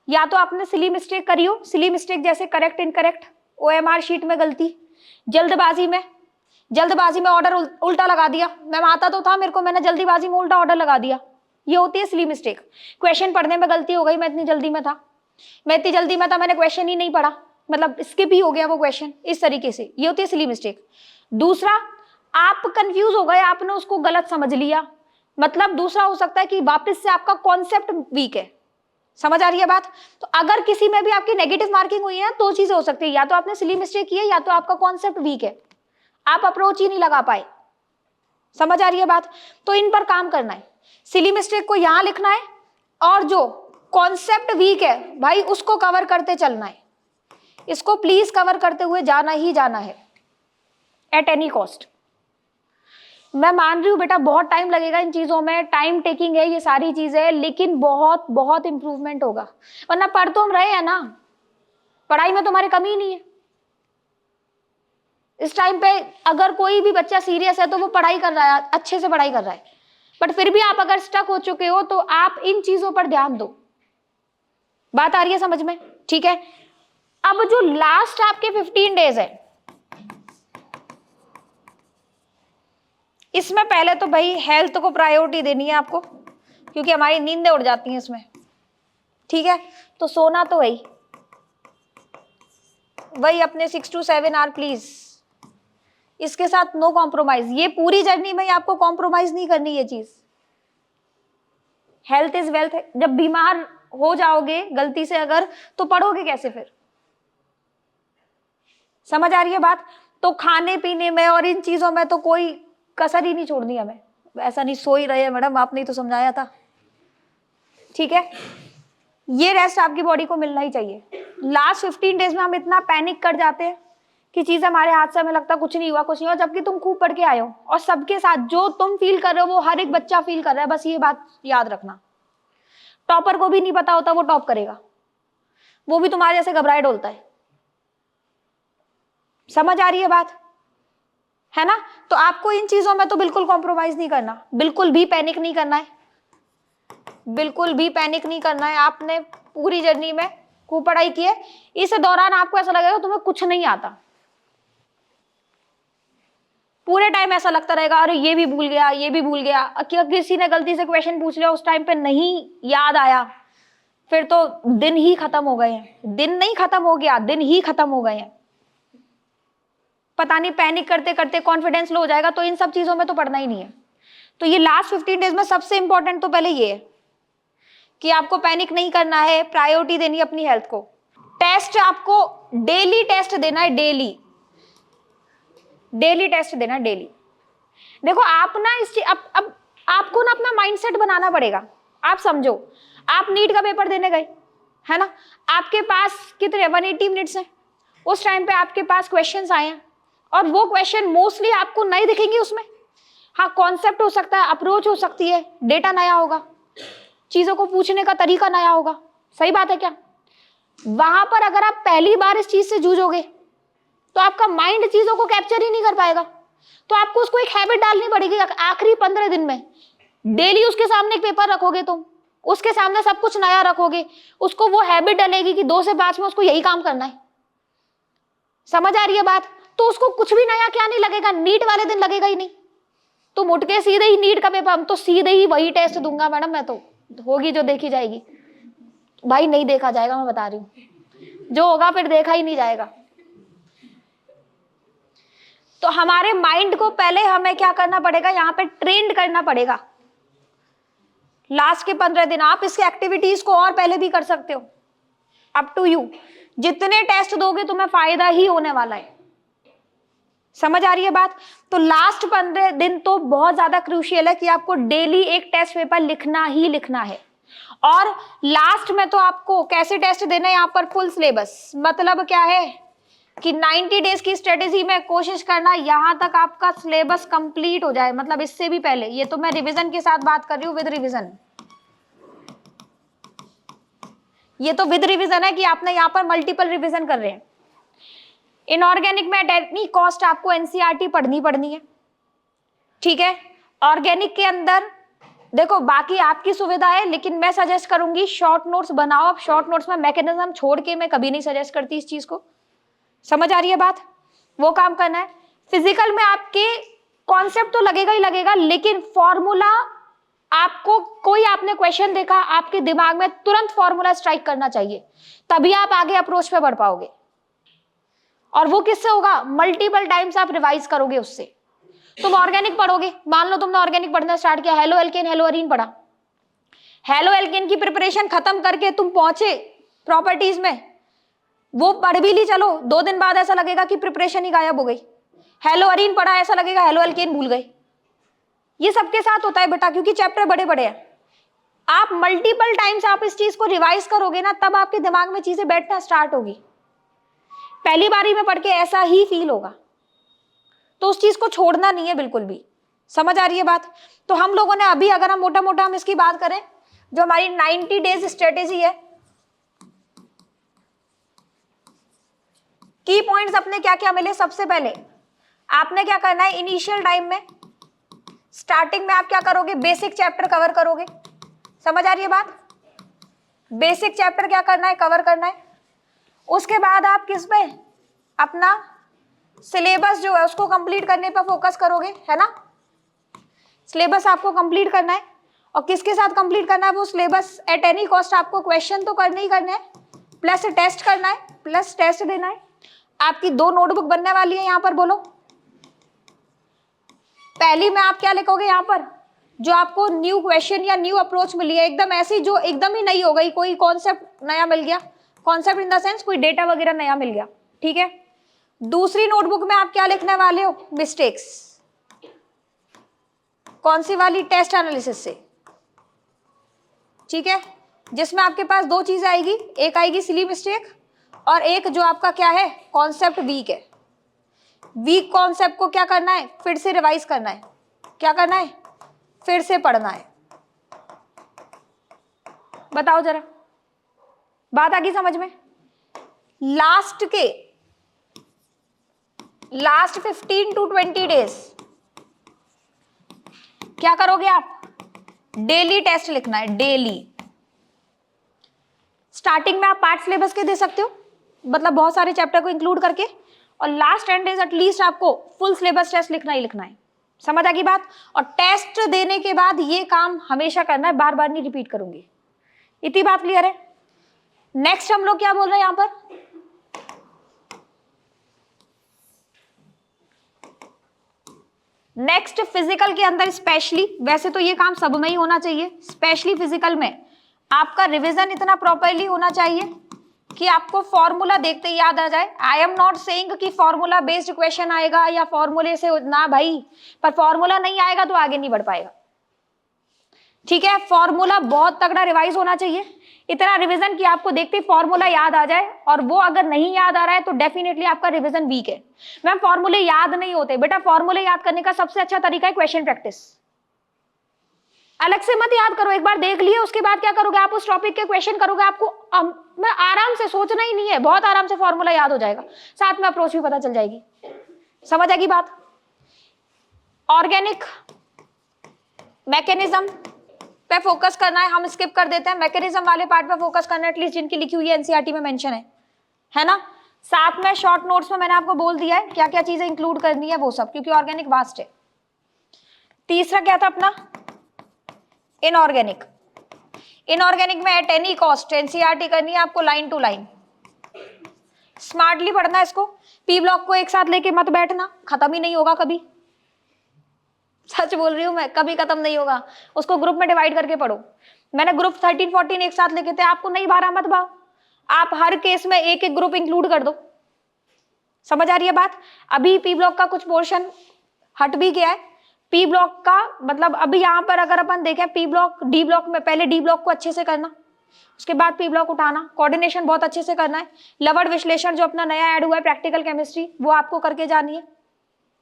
या तो आपने सिली मिस्टेक करी हो, सिली मिस्टेक जैसे करेक्ट इनकरेक्ट, OMR शीट में गलती, जल्दबाजी में, जल्दबाजी में ऑर्डर उल्टा लगा दिया, मैम आता तो था मेरे को, मैंने जल्दीबाजी में उल्टा ऑर्डर लगा दिया। ये होती है सिली मिस्टेक। क्वेश्चन पढ़ने में गलती हो गई, मैं इतनी जल्दी में था, मैंने क्वेश्चन ही नहीं पढ़ा, मतलब स्किप ही हो गया वो क्वेश्चन, इस तरीके से, ये होती है सिली मिस्टेक। दूसरा, आप कंफ्यूज हो गए, आपने उसको गलत समझ लिया, मतलब दूसरा हो सकता है कि वापस से आपका कॉन्सेप्ट वीक है। समझ आ रही है बात? तो अगर किसी में भी आपकी नेगेटिव मार्किंग हुई है, दो चीजें हो सकती है, या तो आपने सिली मिस्टेक की है, या तो आपका कॉन्सेप्ट वीक है, आप अप्रोच ही नहीं लगा पाए। समझ आ रही है बात? तो इन पर काम करना है, सिली मिस्टेक को यहां लिखना है, और जो कॉन्सेप्ट वीक है भाई उसको कवर करते चलना है, इसको प्लीज कवर करते हुए जाना ही जाना है एट एनी कॉस्ट। मैं मान रही हूँ बेटा बहुत टाइम लगेगा इन चीजों में, टाइम टेकिंग है ये सारी चीजें, लेकिन बहुत बहुत इंप्रूवमेंट होगा। वरना पढ़ तो हम रहे हैं ना, पढ़ाई में तो हमारी कमी नहीं है। इस टाइम पे अगर कोई भी बच्चा सीरियस है तो वो पढ़ाई कर रहा है, अच्छे से पढ़ाई कर रहा है, बट फिर भी आप अगर स्टक हो चुके हो तो आप इन चीजों पर ध्यान दो। बात आ रही है समझ में? ठीक है। अब जो लास्ट आपके 15 डेज है, इसमें पहले तो भाई हेल्थ को प्रायोरिटी देनी है आपको, क्योंकि हमारी नींदें उड़ जाती हैं इसमें। ठीक है, तो सोना तो वही अपने 6 to 7 आवर प्लीज, इसके साथ नो कॉम्प्रोमाइज। ये पूरी जर्नी में आपको कॉम्प्रोमाइज नहीं करनी ये चीज। Health is wealth. जब बीमार हो जाओगे गलती से अगर, तो पढ़ोगे कैसे फिर? समझ आ रही है बात? तो खाने पीने में और इन चीजों में तो कोई कसर ही नहीं छोड़नी हमें। ऐसा नहीं सो ही रहे हैं मैडम, आपने तो समझाया था। ठीक है, ये रेस्ट आपकी बॉडी को मिलना ही चाहिए। लास्ट 15 डेज में हम इतना पैनिक कर जाते हैं कि चीज हमारे हाथ से, हमें लगता कुछ नहीं हुआ कुछ नहीं हुआ, जबकि तुम खूब पढ़ के आए हो, और सबके साथ जो तुम फील कर रहे हो वो हर एक बच्चा फील कर रहा है। बस ये बात याद रखना, टॉपर को भी नहीं पता होता वो टॉप करेगा, वो भी तुम्हारे जैसे घबराए डोलता है। समझ आ रही है बात? है ना? तो आपको इन चीजों में तो बिल्कुल कॉम्प्रोमाइज नहीं करना, बिल्कुल भी पैनिक नहीं करना है, बिल्कुल भी पैनिक नहीं करना है। आपने पूरी जर्नी में खूब पढ़ाई की है, इस दौरान आपको ऐसा लगेगा तुम्हें कुछ नहीं आता, पूरे टाइम ऐसा लगता रहेगा अरे ये भी भूल गया ये भी भूल गया। किसी ने गलती से क्वेश्चन पूछ लिया, उस टाइम पे नहीं याद आया, फिर तो दिन ही खत्म हो गए हैं। दिन नहीं खत्म हो गया, दिन ही खत्म हो गए हैं। पता नहीं पैनिक करते करते कॉन्फिडेंस लो हो जाएगा। तो इन सब चीजों में तो पढ़ना ही नहीं है। तो ये लास्ट 15 डेज में सबसे इंपॉर्टेंट तो पहले ये है कि आपको पैनिक नहीं करना है, प्रायोरिटी देनी है अपनी हेल्थ को। टेस्ट आपको डेली टेस्ट देना है, डेली टेस्ट देना, डेली। देखो आप ना अब आपको ना अपना माइंडसेट बनाना पड़ेगा। आप समझो, आप नीट का पेपर देने गए, है ना, आपके पास कितने 180 मिनट्स हैं, उस टाइम पे आपके पास क्वेश्चंस आए हैं, और वो क्वेश्चन मोस्टली आपको नहीं दिखेंगे उसमें। हाँ, कॉन्सेप्ट हो सकता है, अप्रोच हो सकती है, डेटा नया होगा, चीजों को पूछने का तरीका नया होगा। सही बात है क्या? वहां पर अगर आप पहली बार इस चीज से जूझोगे तो आपका माइंड चीजों को कैप्चर ही नहीं कर पाएगा। तो आपको उसको एक हैबिट डालनी पड़ेगी। आखिरी 15 दिन में डेली उसके सामने एक पेपर रखोगे, तुम उसके सामने सब कुछ नया रखोगे, उसको वो हैबिट डलेगी कि 2 से 5 में उसको यही काम करना है। समझ आ रही है बात? तो उसको कुछ भी नया क्या नहीं लगेगा, नीट वाले दिन लगेगा ही नहीं। तुम उठ के सीधे ही नीट का पेपर, हम तो सीधे ही वही टेस्ट दूंगा मैडम, मैं तो होगी जो देखी जाएगी। भाई नहीं देखा जाएगा, मैं बता रही हूँ, जो होगा फिर देखा ही नहीं जाएगा। तो हमारे माइंड को पहले हमें क्या करना पड़ेगा, यहाँ पे ट्रेंड करना पड़ेगा। लास्ट के 15 दिन आप इसके एक्टिविटीज को और पहले भी कर सकते हो, अप टू यू। जितने टेस्ट दोगे तुम्हें फायदा ही होने वाला है। समझ आ रही है बात? तो लास्ट 15 दिन तो बहुत ज्यादा क्रूशियल है कि आपको डेली एक टेस्ट पेपर लिखना ही लिखना है। और लास्ट में तो आपको कैसे टेस्ट देना है, यहाँ पर फुल सिलेबस। मतलब क्या है कि 90 डेज की स्ट्रेटेजी में कोशिश करना यहां तक आपका सिलेबस कंप्लीट हो जाए। मतलब इससे भी पहले, ये तो मैं रिवीजन के साथ बात कर रही हूँ, विद रिवीजन। ये तो विद रिवीजन है कि आपने यहाँ पर मल्टीपल रिवीजन कर रहे हैं। इनऑर्गेनिक में एट एनी कॉस्ट आपको एनसीईआरटी पढ़नी है। ठीक है, ऑर्गेनिक के अंदर देखो बाकी आपकी सुविधा है, लेकिन मैं सजेस्ट करूंगी शॉर्ट नोट्स बनाओ। अब शॉर्ट नोट्स में मैकेनिज्म छोड़ के मैं कभी नहीं सजेस्ट करती इस चीज को। समझ आ रही है बात? वो काम करना है। फिजिकल में आपके कॉन्सेप्ट तो लगेगा ही लगेगा, लेकिन फॉर्मूला आपको, कोई आपने क्वेश्चन देखा, आपके दिमाग में तुरंत फॉर्मूला स्ट्राइक करना चाहिए, तभी आप आगे अप्रोच पे बढ़ पाओगे। और वो किससे होगा? मल्टीपल टाइम्स आप रिवाइज करोगे उससे। तुम ऑर्गेनिक पढ़ोगे, मान लो तुमने ऑर्गेनिक पढ़ना स्टार्ट किया, हेलो एल्केन हेलो अरीन पढ़ा, हेलो एल्केन की प्रिपरेशन खत्म करके तुम पहुंचे प्रॉपर्टीज में, वो पढ़ भी ली, चलो 2 दिन बाद ऐसा लगेगा कि प्रिपरेशन ही गायब हो गई। हेलो अरीन पढ़ा, ऐसा लगेगा हेलो एल्केन भूल गए। ये सबके साथ होता है बेटा, क्योंकि चैप्टर बड़े बड़े हैं। आप मल्टीपल टाइम्स आप इस चीज को रिवाइज करोगे ना, तब आपके दिमाग में चीजें बैठना स्टार्ट होगी। पहली बारी में पढ़ के ऐसा ही फील होगा, तो उस चीज को छोड़ना नहीं है बिल्कुल भी। समझ आ रही है बात? तो हम लोगों ने अभी, अगर हम मोटा मोटा हम इसकी बात करें, जो हमारी 90 डेज स्ट्रेटेजी है, की पॉइंट्स अपने क्या क्या मिले। सबसे पहले आपने क्या करना है, इनिशियल टाइम में, स्टार्टिंग में आप क्या करोगे, बेसिक चैप्टर कवर करोगे। समझ आ रही है बात? बेसिक चैप्टर क्या करना है, कवर करना है। उसके बाद आप किस पे, अपना सिलेबस जो है उसको कंप्लीट करने पर फोकस करोगे, है ना। सिलेबस आपको कंप्लीट करना है, और किसके साथ कंप्लीट करना है वो सिलेबस? एट एनी कॉस्ट आपको क्वेश्चन तो करने ही करने हैं, प्लस टेस्ट करना है, प्लस टेस्ट देना है। आपकी 2 नोटबुक बनने वाली है, यहां पर बोलो। पहली में आप क्या लिखोगे, यहां पर जो आपको न्यू क्वेश्चन या न्यू अप्रोच मिली है, एकदम ऐसी जो एकदम ही नई हो गई, कोई कॉन्सेप्ट नया मिल गया, कॉन्सेप्ट इन द सेंस कोई डेटा वगैरह नया मिल गया, ठीक है। दूसरी नोटबुक में आप क्या लिखने वाले हो, मिस्टेक्स। कौन सी वाली? टेस्ट एनालिसिस से, ठीक है, जिसमें आपके पास 2 चीजें आएगी, एक आएगी सिली मिस्टेक, और एक जो आपका क्या है, कॉन्सेप्ट वीक है। वीक कॉन्सेप्ट को क्या करना है, फिर से रिवाइज करना है। क्या करना है? फिर से पढ़ना है। बताओ जरा, बात आ गई समझ में? लास्ट 15 to 20 डेज क्या करोगे आप? डेली टेस्ट लिखना है, डेली। स्टार्टिंग में आप पार्ट सिलेबस के दे सकते हो, मतलब बहुत सारे चैप्टर को इंक्लूड करके, और लास्ट 10 डेज एटलीस्ट आपको फुल सिलेबस टेस्ट लिखना ही लिखना है। समझ आ गई बात? और टेस्ट देने के बाद ये काम हमेशा करना है, बार बार नहीं रिपीट करूंगी। इतनी बात क्लियर है? नेक्स्ट हम लोग क्या बोल रहे हैं यहां पर, नेक्स्ट फिजिकल के अंदर स्पेशली, वैसे तो ये काम सब में ही होना चाहिए, स्पेशली फिजिकल में आपका रिवीजन इतना प्रॉपरली होना चाहिए कि आपको फॉर्मूला देखते ही याद आ जाए। आई एम नॉट सेइंग कि फॉर्मूला बेस्ड क्वेश्चन आएगा या फॉर्मूले से ना भाई, पर फॉर्मूला नहीं आएगा तो आगे नहीं बढ़ पाएगा, ठीक है। फॉर्मूला बहुत तगड़ा रिवाइज होना चाहिए, इतना रिवीजन कि आपको देखते ही फॉर्मूला याद आ जाए, और वो अगर नहीं याद आ रहा है तो डेफिनेटली आपका रिवीजन वीक है। मैम फॉर्मूले याद नहीं होते, बेटा फॉर्मूले याद करने का सबसे अच्छा तरीका है क्वेश्चन प्रैक्टिस। अलग से मत याद करो, एक बार देख लिए उसके बाद क्या करोगे आप, उस टॉपिक के क्वेश्चन करोगे, आपको आराम से सोचना ही नहीं है, बहुत आराम से फॉर्मूला याद हो जाएगा, साथ में अप्रोच भी पता चल जाएगी। समझ आएगी बात? ऑर्गेनिक मैकेनिज्म पे फोकस करना है, हम स्किप कर देते हैं, मैकेनिज्म वाले पार्ट पे फोकस करना है, एटलीस्ट जिनकी लिखी हुई है एनसीईआरटी में मेंशन है ना। साथ में शॉर्ट नोट्स में मैंने आपको बोल दिया है क्या क्या चीजें इंक्लूड करनी है वो सब, क्योंकि ऑर्गेनिक वास्ट है। तीसरा क्या था अपना, इनऑर्गेनिक। इनऑर्गेनिक में एट एनी कॉस्ट एनसीईआरटी करनी है आपको, लाइन टू लाइन, स्मार्टली पढ़ना है इसको। पी ब्लॉक को एक साथ लेके मत बैठना, खत्म ही नहीं होगा कभी, सच बोल रही हूं मैं, कभी खत्म नहीं होगा। उसको ग्रुप में डिवाइड करके पढ़ो। मैंने ग्रुप 13 14 एक साथ लिखे थे, आपको नहीं भरा मत भाव, आप हर केस में एक एक ग्रुप इंक्लूड कर दो। समझ आ रही है बात? अभी पी ब्लॉक का कुछ पोर्शन हट भी गया है, पी ब्लॉक का मतलब अभी यहाँ पर अगर अपन देखें पी ब्लॉक डी ब्लॉक में, पहले डी ब्लॉक को अच्छे से करना, उसके बाद पी ब्लॉक उठाना, कोऑर्डिनेशन बहुत अच्छे से करना है, लवण विश्लेषण जो अपना नया ऐड हुआ है प्रैक्टिकल केमिस्ट्री वो आपको करके जानी है,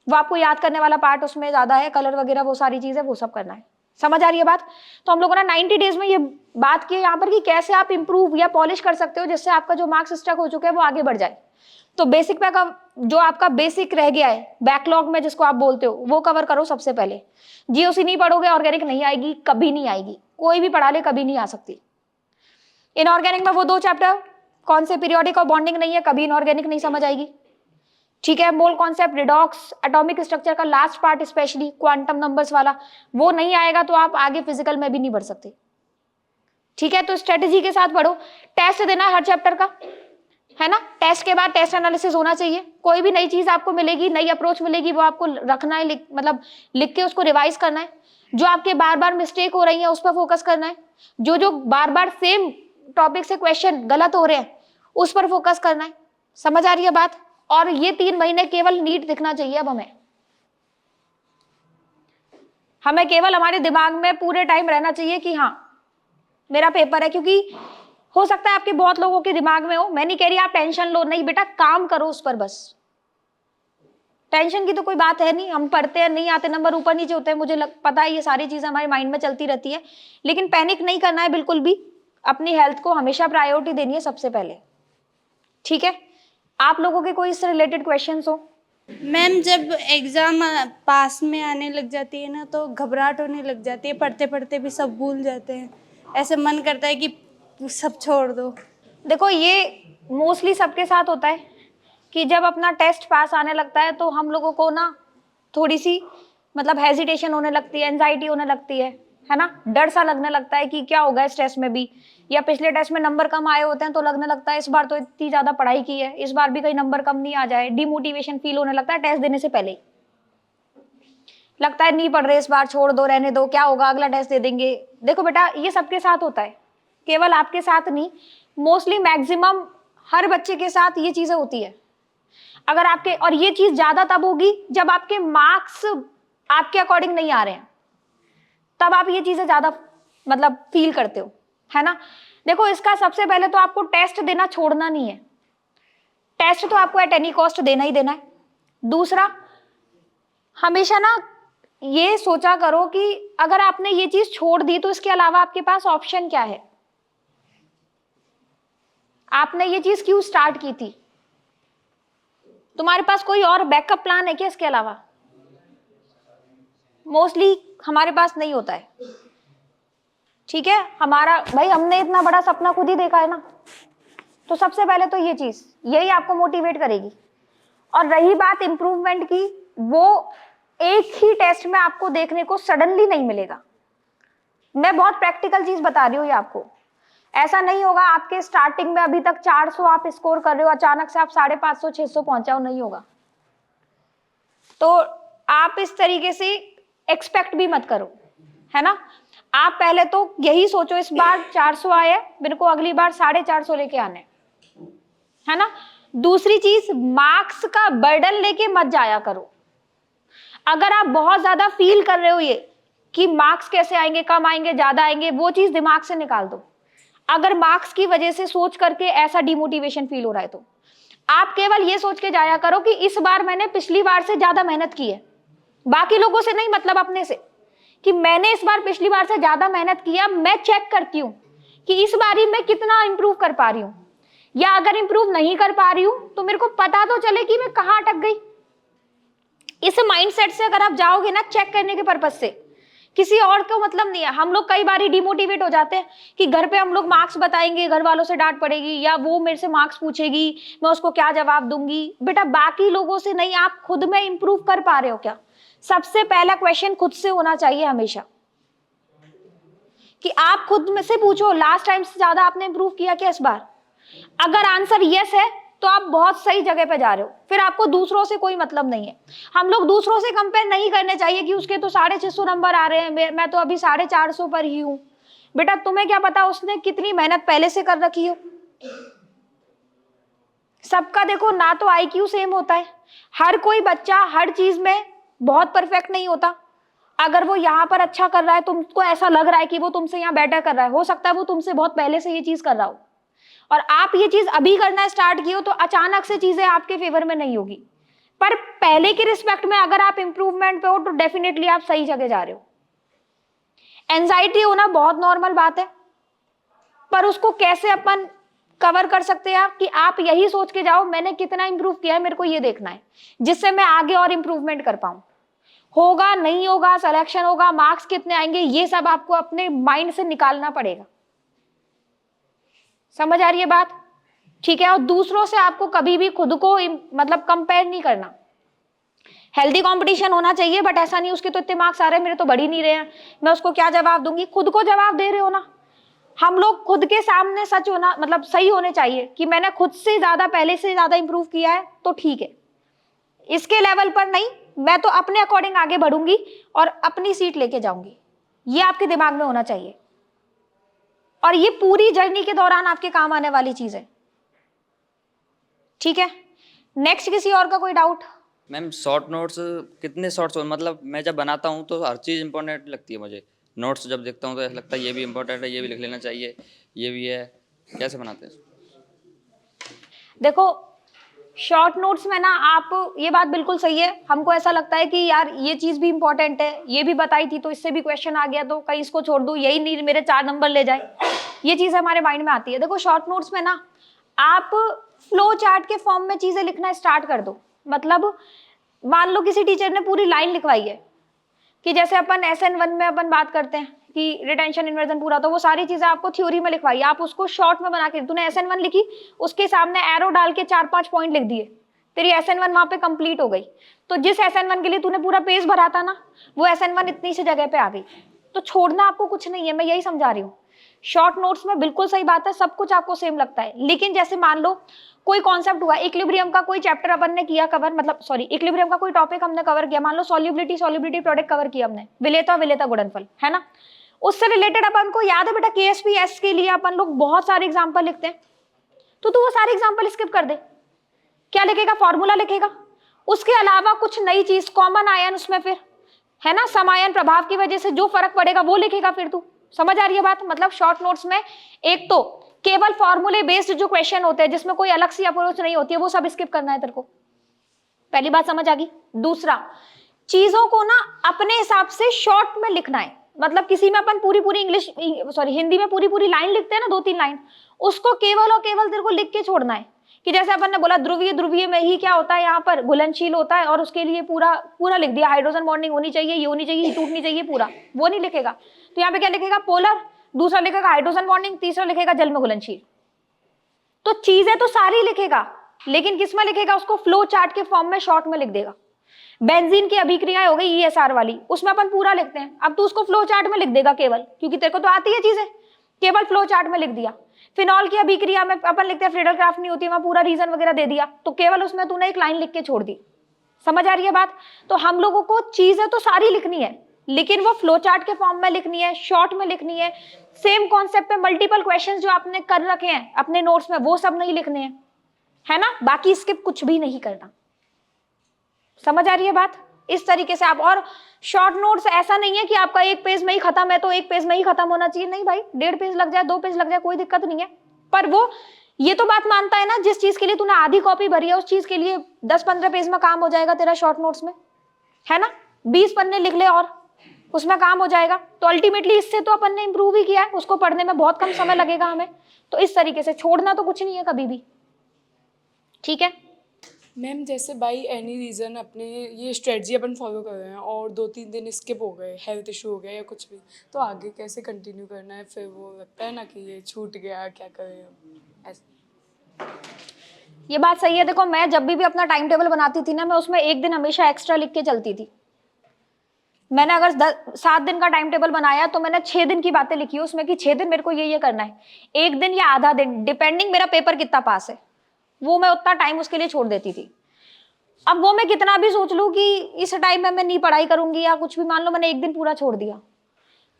वो आपको याद करने वाला पार्ट उसमें ज्यादा है, कलर वगैरह वो सारी चीजें वो सब करना है। समझ आ रही है बात? तो हम लोगों ने 90 डेज में ये बात की है यहाँ पर कि कैसे आप इंप्रूव या पॉलिश कर सकते हो जिससे आपका जो मार्क्स स्टक हो चुके हैं वो आगे बढ़ जाए। तो बेसिक पे का जो आपका बेसिक रह गया है बैकलॉग में जिसको आप बोलते हो वो कवर करो सबसे पहले। जीओसी नहीं पढ़ोगे ऑर्गेनिक नहीं आएगी, कभी नहीं आएगी, कोई भी पढ़ा ले कभी नहीं आ सकती। इनऑर्गेनिक में वो 2 चैप्टर कौन से, पीरियोडिक और बॉन्डिंग नहीं है, कभी इनऑर्गेनिक नहीं समझ आएगी। ठीक है, mole concept, redox, atomic structure का last part specially quantum numbers वाला, वो नहीं आएगा तो आप आगे फिजिकल में भी नहीं बढ़ सकते। ठीक है, तो स्ट्रेटेजी के साथ पढ़ो। टेस्ट देना है हर चैप्टर का, है ना। टेस्ट के बाद टेस्ट एनालिसिस होना चाहिए। कोई भी नई चीज आपको मिलेगी, नई अप्रोच मिलेगी, वो आपको रखना है, मतलब लिख के उसको रिवाइज करना है। जो आपके बार बार मिस्टेक हो रही है उस पर फोकस करना है। जो बार बार सेम टॉपिक से क्वेश्चन गलत हो रहे हैं उस पर फोकस करना है। समझ आ रही है बात। और ये 3 महीने केवल नीट दिखना चाहिए। अब हमें केवल हमारे दिमाग में पूरे टाइम रहना चाहिए कि हाँ मेरा पेपर है। क्योंकि हो सकता है आपके बहुत लोगों के दिमाग में हो, मैं नहीं कह रही आप टेंशन लो, नहीं बेटा, काम करो उस पर। बस टेंशन की तो कोई बात है नहीं। हम पढ़ते हैं, नहीं आते नंबर, ऊपर नीचे होते हैं, मुझे पता है ये सारी चीजें हमारे माइंड में चलती रहती है, लेकिन पैनिक नहीं करना है बिल्कुल भी। अपनी हेल्थ को हमेशा प्रायोरिटी देनी है सबसे पहले। ठीक है, आप लोगों के कोई इससे रिलेटेड क्वेश्चंस हो? मैम, जब एग्ज़ाम पास में आने लग जाती है ना तो घबराहट होने लग जाती है, पढ़ते पढ़ते भी सब भूल जाते हैं, ऐसे मन करता है कि सब छोड़ दो। देखो, ये मोस्टली सबके साथ होता है कि जब अपना टेस्ट पास आने लगता है तो हम लोगों को ना थोड़ी सी मतलब हेजिटेशन होने लगती है, एंजाइटी होने लगती है ना, डर सा लगने लगता है कि क्या होगा इस टेस्ट में भी, या पिछले टेस्ट में नंबर कम आए होते हैं तो लगने लगता है इस बार तो इतनी ज्यादा पढ़ाई की है, इस बार भी कहीं नंबर कम नहीं आ जाए। डिमोटिवेशन फील होने लगता है टेस्ट देने से पहले ही। लगता है नहीं पढ़ रहे इस बार, छोड़ दो, रहने दो, क्या होगा, अगला टेस्ट दे देंगे। देखो बेटा, ये सबके साथ होता है, केवल आपके साथ नहीं, मोस्टली मैक्सिमम हर बच्चे के साथ ये चीजें होती है। अगर आपके, और ये चीज ज्यादा तब होगी जब आपके मार्क्स आपके अकॉर्डिंग नहीं आ रहे हैं, तब आप ये चीजें ज्यादा मतलब फील करते हो, है ना। देखो, इसका सबसे पहले तो आपको टेस्ट देना छोड़ना नहीं है। टेस्ट तो आपको एट एनी कॉस्ट देना ही देना है। दूसरा, हमेशा ना ये सोचा करो कि अगर आपने ये चीज छोड़ दी तो इसके अलावा आपके पास ऑप्शन क्या है। आपने ये चीज क्यों स्टार्ट की थी? तुम्हारे पास कोई और बैकअप प्लान है क्या इसके अलावा? मोस्टली हमारे पास नहीं होता है। ठीक है, हमारा भाई, हमने इतना बड़ा सपना खुद ही देखा है ना, तो सबसे पहले तो ये चीज यही आपको मोटिवेट करेगी। और रही बात इंप्रूवमेंट की, वो एक ही टेस्ट में आपको देखने को सडनली नहीं मिलेगा। मैं बहुत प्रैक्टिकल चीज बता रही हूँ ये आपको। ऐसा नहीं होगा आपके स्टार्टिंग में अभी तक 400 आप स्कोर कर रहे हो, अचानक से आप 550 600 पहुंच जाओ, नहीं होगा। तो आप इस तरीके से एक्सपेक्ट भी मत करो, है ना। आप पहले तो यही सोचो, इस बार 400 आए, मेरे को अगली बार 450 लेके आने, है ना। दूसरी चीज, मार्क्स का बर्डन लेके मत जाया करो। अगर आप बहुत ज्यादा फील कर रहे हो ये कि मार्क्स कैसे आएंगे, कम आएंगे, ज्यादा आएंगे, वो चीज दिमाग से निकाल दो। अगर मार्क्स की वजह से सोच करके ऐसा डिमोटिवेशन फील हो रहा है तो आप केवल ये सोच के जाया करो कि इस बार मैंने पिछली बार से ज्यादा मेहनत की है। बाकी लोगों से नहीं, मतलब अपने से, कि मैंने इस बार पिछली बार से ज्यादा मेहनत किया। मैं चेक करती हूँ कि इस बारी मैं कितना इंप्रूव कर पा रही हूँ, या अगर इंप्रूव नहीं कर पा रही हूं तो मेरे को पता तो चले कि मैं कहां अटक गई। इस माइंडसेट से अगर आप जाओगे ना, चेक करने के पर्पज से, किसी और को मतलब नहीं है। हम लोग कई बार डिमोटिवेट हो जाते हैं कि घर पे हम लोग मार्क्स बताएंगे, घर वालों से डांट पड़ेगी, या वो मेरे से मार्क्स पूछेगी, मैं उसको क्या जवाब दूंगी। बेटा, बाकी लोगों से नहीं, आप खुद में इंप्रूव कर पा रहे हो क्या? सबसे पहला क्वेश्चन खुद से होना चाहिए हमेशा, कि आप खुद में से पूछो, लास्ट टाइम से ज्यादा आपने इंप्रूव किया क्या इस बार? अगर आंसर यस है तो आप बहुत सही जगह पे जा रहे हो, फिर आपको दूसरों से कोई मतलब नहीं है। हम लोग दूसरों से कंपेयर नहीं करने चाहिए कि उसके तो 650 नंबर आ रहे हैं, मैं तो अभी 450 पर ही हूं। बेटा, तुम्हें क्या पता उसने कितनी मेहनत पहले से कर रखी हो। सबका देखो ना तो IQ सेम होता है, हर कोई बच्चा हर चीज में बहुत परफेक्ट नहीं होता। अगर वो यहाँ पर अच्छा कर रहा है, तुमको ऐसा लग रहा है कि वो तुमसे यहाँ बेटर कर रहा है, हो सकता है वो तुमसे बहुत पहले से ये चीज कर रहा हो, और आप ये चीज अभी करना स्टार्ट किए हो, तो अचानक से चीजें आपके फेवर में नहीं होगी। पर पहले के रिस्पेक्ट में अगर आप इंप्रूवमेंट पे हो तो डेफिनेटली आप सही जगह जा रहे हो। एंजाइटी होना बहुत नॉर्मल बात है, पर उसको कैसे अपन कवर कर सकते हैं कि आप यही सोच के जाओ मैंने कितना इंप्रूव किया है, मेरे को ये देखना है, जिससे मैं आगे और इंप्रूवमेंट कर पाऊं। होगा नहीं होगा, सिलेक्शन होगा, मार्क्स कितने आएंगे, ये सब आपको अपने माइंड से निकालना पड़ेगा। समझ आ रही है बात? ठीक है, और दूसरों से आपको कभी भी खुद को मतलब कंपेयर नहीं करना। हेल्दी कंपटीशन होना चाहिए, बट ऐसा नहीं उसके तो इतने मार्क्स आ रहे हैं, मेरे तो बढ़ ही नहीं रहे हैं, मैं उसको क्या जवाब दूंगी। खुद को जवाब दे रहे हो ना। हम लोग खुद के सामने सच होना मतलब सही होने चाहिए कि मैंने खुद से ज्यादा पहले से ज्यादा इंप्रूव किया है तो ठीक है, इसके लेवल पर नहीं, मैं तो अपने अकॉर्डिंग आगे बढ़ूंगी और अपनी सीट लेके जाऊंगी। ये आपके दिमाग में होना चाहिए, और ये पूरी जर्नी के दौरान आपके काम आने वाली चीज है। ठीक है, नेक्स्ट किसी और का कोई डाउट? मैम शॉर्ट नोट्स कितने शॉर्ट्स मतलब मैं जब बनाता हूँ तो हर चीज़ इंपॉर्टेंट लगती है मुझे। नोट्स जब देखता हूँ तो ऐसा लगता है ये भी इंपॉर्टेंट है, ये भी लिख लेना चाहिए, ये भी है। कैसे बनाते हैं? देखो शॉर्ट नोट्स में ना, आप ये बात बिल्कुल सही है, हमको ऐसा लगता है कि यार ये चीज भी इंपॉर्टेंट है, ये भी बताई थी तो इससे भी क्वेश्चन आ गया तो कहीं इसको छोड़ दूं, यही नहीं मेरे 4 नंबर ले जाए, ये चीज हमारे माइंड में आती है। देखो शॉर्ट नोट्स में ना आप फ्लो चार्ट के फॉर्म में चीजें लिखना स्टार्ट कर दो। मतलब मान लो किसी टीचर ने पूरी लाइन लिखवाई है कि जैसे अपन SN1 में अपन बात करते हैं कि रिटेंशन इन्वर्जन पूरा, तो वो सारी चीजें आपको थ्योरी में लिखवाई, आप उसको शॉर्ट में बना के, तूने SN1 लिखी, उसके सामने एरो डाल के 4-5 पॉइंट लिख दिए, तेरी SN1 वहां पे कंप्लीट हो गई। तो जिस SN1 के लिए तूने पूरा पेज भरा था ना, वो SN1 इतनी सी जगह पे आ गई। तो छोड़ना आपको कुछ नहीं है, मैं यही समझा रही हूँ। शॉर्ट नोट्स में बिल्कुल सही बात है, सब कुछ आपको सेम लगता है, लेकिन जैसे मान लो कोई कॉन्सेप्ट हुआ, इक्विलिब्रियम का कोई चैप्टर अपन ने किया कवर, मतलब सॉरी इक्विलिब्रियम का कोई टॉपिक हमने कवर किया, मान लो सॉल्युबिलिटी प्रोडक्ट कवर किया हमने, विलेयता गुणनफल, है ना, उससे रिलेटेड अपन को याद है बेटा KSPS के लिए अपन लोग बहुत सारे एग्जाम्पल लिखते हैं, तो तू वो सारे एग्जाम्पल स्किप कर दे। क्या लिखेगा? फॉर्मूला लिखेगा, उसके अलावा कुछ नई चीज, कॉमन आयन उसमें फिर, है ना, समायन प्रभाव की वजह से जो फर्क पड़ेगा वो लिखेगा फिर तू। समझ आ रही है बात? मतलब शॉर्ट नोट्स में एक तो केवल फॉर्मूले बेस्ड जो क्वेश्चन होते हैं जिसमें कोई अलग सी अप्रोच नहीं होती है, वो सब स्किप करना है तेरे को। पहली बात समझ आ गई। दूसरा, चीजों को ना अपने हिसाब से शॉर्ट में लिखना है। मतलब किसी में अपन पूरी इंग्लिश हिंदी में पूरी लाइन लिखते हैं ना, 2-3 लाइन, उसको केवल और केवल तेरे को लिख के छोड़ना है कि जैसे अपन ने बोला ध्रुवीय में ही क्या होता है, यहाँ पर घुलनशील होता है, और उसके लिए पूरा लिख दिया, हाइड्रोजन बॉन्डिंग होनी चाहिए, ये होनी चाहिए, ये टूटनी चाहिए, पूरा वो नहीं लिखेगा। तो यहाँ पे क्या लिखेगा? पोलर, दूसरा लिखेगा हाइड्रोजन बॉन्डिंग, तीसरा लिखेगा जल में घुलनशील। तो चीजें तो सारी लिखेगा, लेकिन किस में लिखेगा? उसको फ्लो चार्ट के फॉर्म में शॉर्ट में लिख देगा। बेंजीन की अभिक्रियाएं हो गई ESR वाली, उसमें अपन पूरा लिखते हैं, अब तू उसको फ्लो चार्ट में लिख देगा केवल, क्योंकि तेरे को तो आती है चीजें, केवल फ्लो चार्ट में लिख दिया। फिनॉल की अभिक्रिया में अपन लिखते हैं फ्रीडल क्राफ्ट नहीं होती, वहां पूरा रीजन वगैरह दे दिया, तो केवल उसमें तूने एक लाइन लिख के छोड़ दी। समझ आ रही है बात? तो हम लोगों को चीजें तो सारी लिखनी है, लेकिन वो फ्लो चार्ट के फॉर्म में लिखनी है, शॉर्ट में लिखनी है। सेम कॉन्सेप्ट पे मल्टीपल क्वेश्चंस जो आपने कर रखे हैं अपने नोट्स में, वो सब नहीं लिखने हैं, है ना, बाकी स्किप कुछ भी नहीं करना। समझ आ रही है बात? इस तरीके से आप, और शॉर्ट नोट्स ऐसा नहीं है कि आपका एक पेज में ही खत्म है तो एक पेज में ही खत्म होना चाहिए, नहीं भाई, 1.5 पेज लग जाए, 2 पेज लग जाए, कोई दिक्कत नहीं है। पर वो ये तो बात मानता है ना, जिस चीज के लिए तूने आधी कॉपी भरी है उस चीज के लिए 10-15 पेज में काम हो जाएगा तेरा शॉर्ट नोट्स में, है ना, 20 पन्ने लिख ले और उसमें काम हो जाएगा। तो अल्टीमेटली इससे तो अपन ने इंप्रूव ही किया है, उसको पढ़ने में बहुत कम समय लगेगा हमें। तो इस तरीके से छोड़ना तो कुछ नहीं है कभी भी, ठीक है। मैम जैसे बाई एनी रीज़न अपने ये स्ट्रेटजी अपन फॉलो कर रहे हैं और 2-3 दिन स्किप हो गए, हेल्थ इशू हो गया या कुछ भी, तो आगे कैसे कंटिन्यू करना है? फिर वो लगता है ना कि ये छूट गया, क्या करें हम ऐसे। ये बात सही है। देखो मैं जब भी अपना टाइम टेबल बनाती थी ना, मैं उसमें एक दिन हमेशा एक्स्ट्रा लिख के चलती थी। मैंने अगर 7 दिन का टाइम टेबल बनाया तो मैंने 6 दिन की बातें लिखी उसमें कि 6 दिन मेरे को ये करना है, 1 दिन या आधा दिन डिपेंडिंग मेरा पेपर कितना पास है, वो मैं उतना टाइम उसके लिए छोड़ देती थी। अब वो मैं कितना भी सोच लूं कि इस टाइम में मैं नहीं पढ़ाई करूंगी या कुछ भी, मान लो मैंने 1 दिन पूरा छोड़ दिया,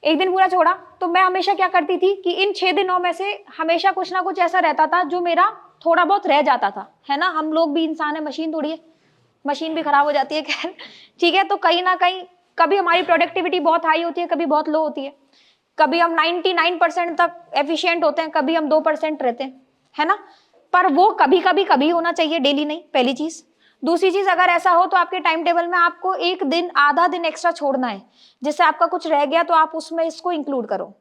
1 दिन पूरा छोड़ा, तो मैं हमेशा क्या करती थी कि इन 6 दिनों में से हमेशा कुछ ना कुछ ऐसा रहता था जो मेरा थोड़ा बहुत रह जाता था, है ना, हम लोग भी इंसान है, मशीन थोड़ी है, मशीन भी खराब हो जाती है, खैर ठीक है। तो कहीं ना कहीं कभी हमारी प्रोडक्टिविटी बहुत हाई होती है, कभी बहुत लो होती है, कभी हम 99% तक एफिशिएंट होते हैं, कभी हम 2% रहते हैं, है ना, पर वो कभी होना चाहिए, डेली नहीं, पहली चीज। दूसरी चीज, अगर ऐसा हो तो आपके टाइम टेबल में आपको 1 दिन आधा दिन एक्स्ट्रा छोड़ना है, जिससे आपका कुछ रह गया तो आप उसमें इसको इंक्लूड करो।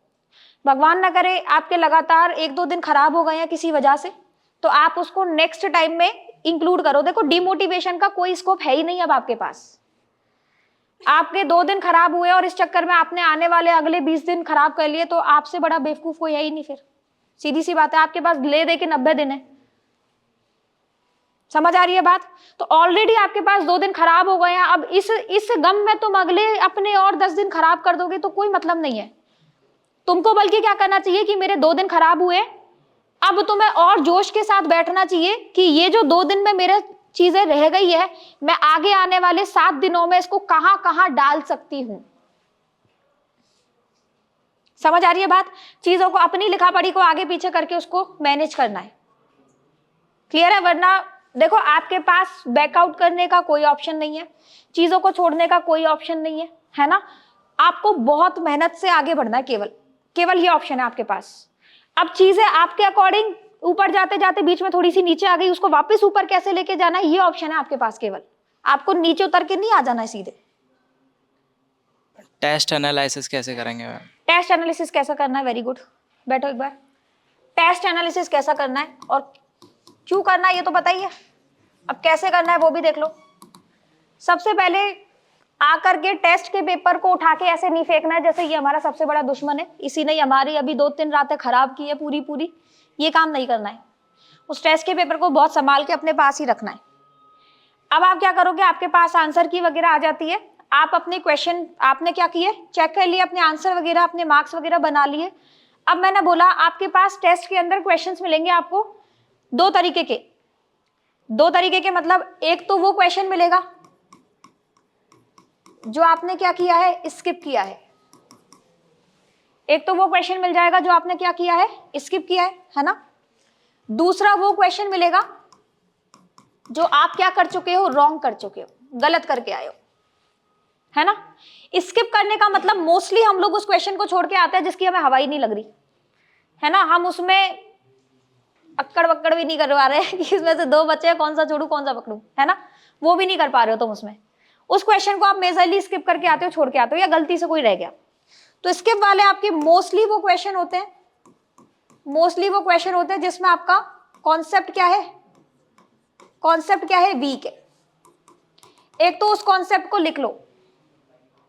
भगवान ना करे आपके लगातार 1-2 दिन खराब हो गए हैं किसी वजह से, तो आप उसको नेक्स्ट टाइम में इंक्लूड करो। देखो डिमोटिवेशन का कोई स्कोप है ही नहीं अब आपके पास। आपके 2 दिन खराब हुए और इस चक्कर में आपने आने वाले अगले 20 दिन खराब कर लिए, तो आपसे बड़ा बेवकूफ कोई है ही नहीं। फिर सीधी सी बात है, आपके पास ले दे के 90 दिन है, समझ आ रही है बात? तो ऑलरेडी आपके पास 2 दिन खराब हो गए हैं, अब इस गम में तुम अगले अपने और 10 दिन खराब कर दोगे तो कोई मतलब नहीं है। तुमको बल्कि क्या करना चाहिए कि मेरे 2 दिन खराब हुए, अब तुम्हें और जोश के साथ बैठना चाहिए कि ये जो 2 दिन में मेरे चीजें रह गई है, मैं आगे आने वाले 7 दिनों में इसको कहां कहां डाल सकती हूं। समझ आ रही है बात? चीजों को, अपनी लिखा पढ़ी को आगे पीछे करके उसको मैनेज करना है। क्लियर है? वरना देखो, आपके पास बैकआउट करने का कोई ऑप्शन नहीं है, चीजों को छोड़ने का कोई ऑप्शन नहीं है ना? आपको बहुत मेहनत से आगे बढ़ना है, केवल ये ऑप्शन है आपके पास। अब चीजें आपके अकॉर्डिंग ऊपर जाते जाते बीच में थोड़ी सी नीचे आ गई, उसको वापस ऊपर कैसे लेके जाना है, ये ऑप्शन है आपके पास। केवल आपको नीचे उतर के नहीं आ जाना है सीधे। टेस्ट एनालिसिस कैसे करेंगे मैम? टेस्ट एनालिसिस कैसा करना है? वेरी गुड, बैठो एक बार। टेस्ट एनालिसिस कैसा करना है और क्यों करना है ये तो बताइए, अब कैसे करना है वो भी देख लो। सबसे पहले आकर के टेस्ट के पेपर को उठा के ऐसे नहीं फेंकना है जैसे ये हमारा सबसे बड़ा दुश्मन है, इसी ने हमारी अभी 2-3 रातें खराब की है पूरी। ये काम नहीं करना है। उस टेस्ट के पेपर को बहुत संभाल के अपने पास ही रखना है। अब आप क्या करोगे, आपके पास आंसर की वगैरह आ जाती है, आप अपने क्वेश्चन आपने क्या किए, चेक कर लिए, अपने आंसर वगैरह, अपने मार्क्स वगैरह बना लिए। अब मैंने बोला आपके पास टेस्ट के अंदर क्वेश्चंस मिलेंगे आपको 2 तरीके के मतलब एक तो वो क्वेश्चन मिलेगा जो आपने क्या किया है, स्किप किया है। एक तो वो क्वेश्चन मिल जाएगा जो आपने क्या किया है, स्किप किया है ना? दूसरा वो क्वेश्चन मिलेगा जो आप क्या कर चुके हो, रॉन्ग कर चुके हो, गलत करके आए हो, है ना? स्किप करने का मतलब मोस्टली हम लोग उस क्वेश्चन को छोड़ के आते हैं जिसकी हमें हवा ही नहीं लग रही, है ना? हम उसमें अक्कड़ बक्कड़ भी नहीं करवा रहे हैं कि इसमें से 2 बच्चे हैं, कौन सा छोड़ू कौन सा पकड़ू, है ना? वो भी नहीं कर पा रहे हो तुम उसमें। उस क्वेश्चन को आप मेजरली स्किप करके आते हो, छोड़ के आते हो, या गलती से कोई रह गया तो स्किप वाले आपके मोस्टली वो क्वेश्चन होते हैं जिसमें आपका कॉन्सेप्ट क्या है, वीक है। एक तो उस कॉन्सेप्ट को लिख लो,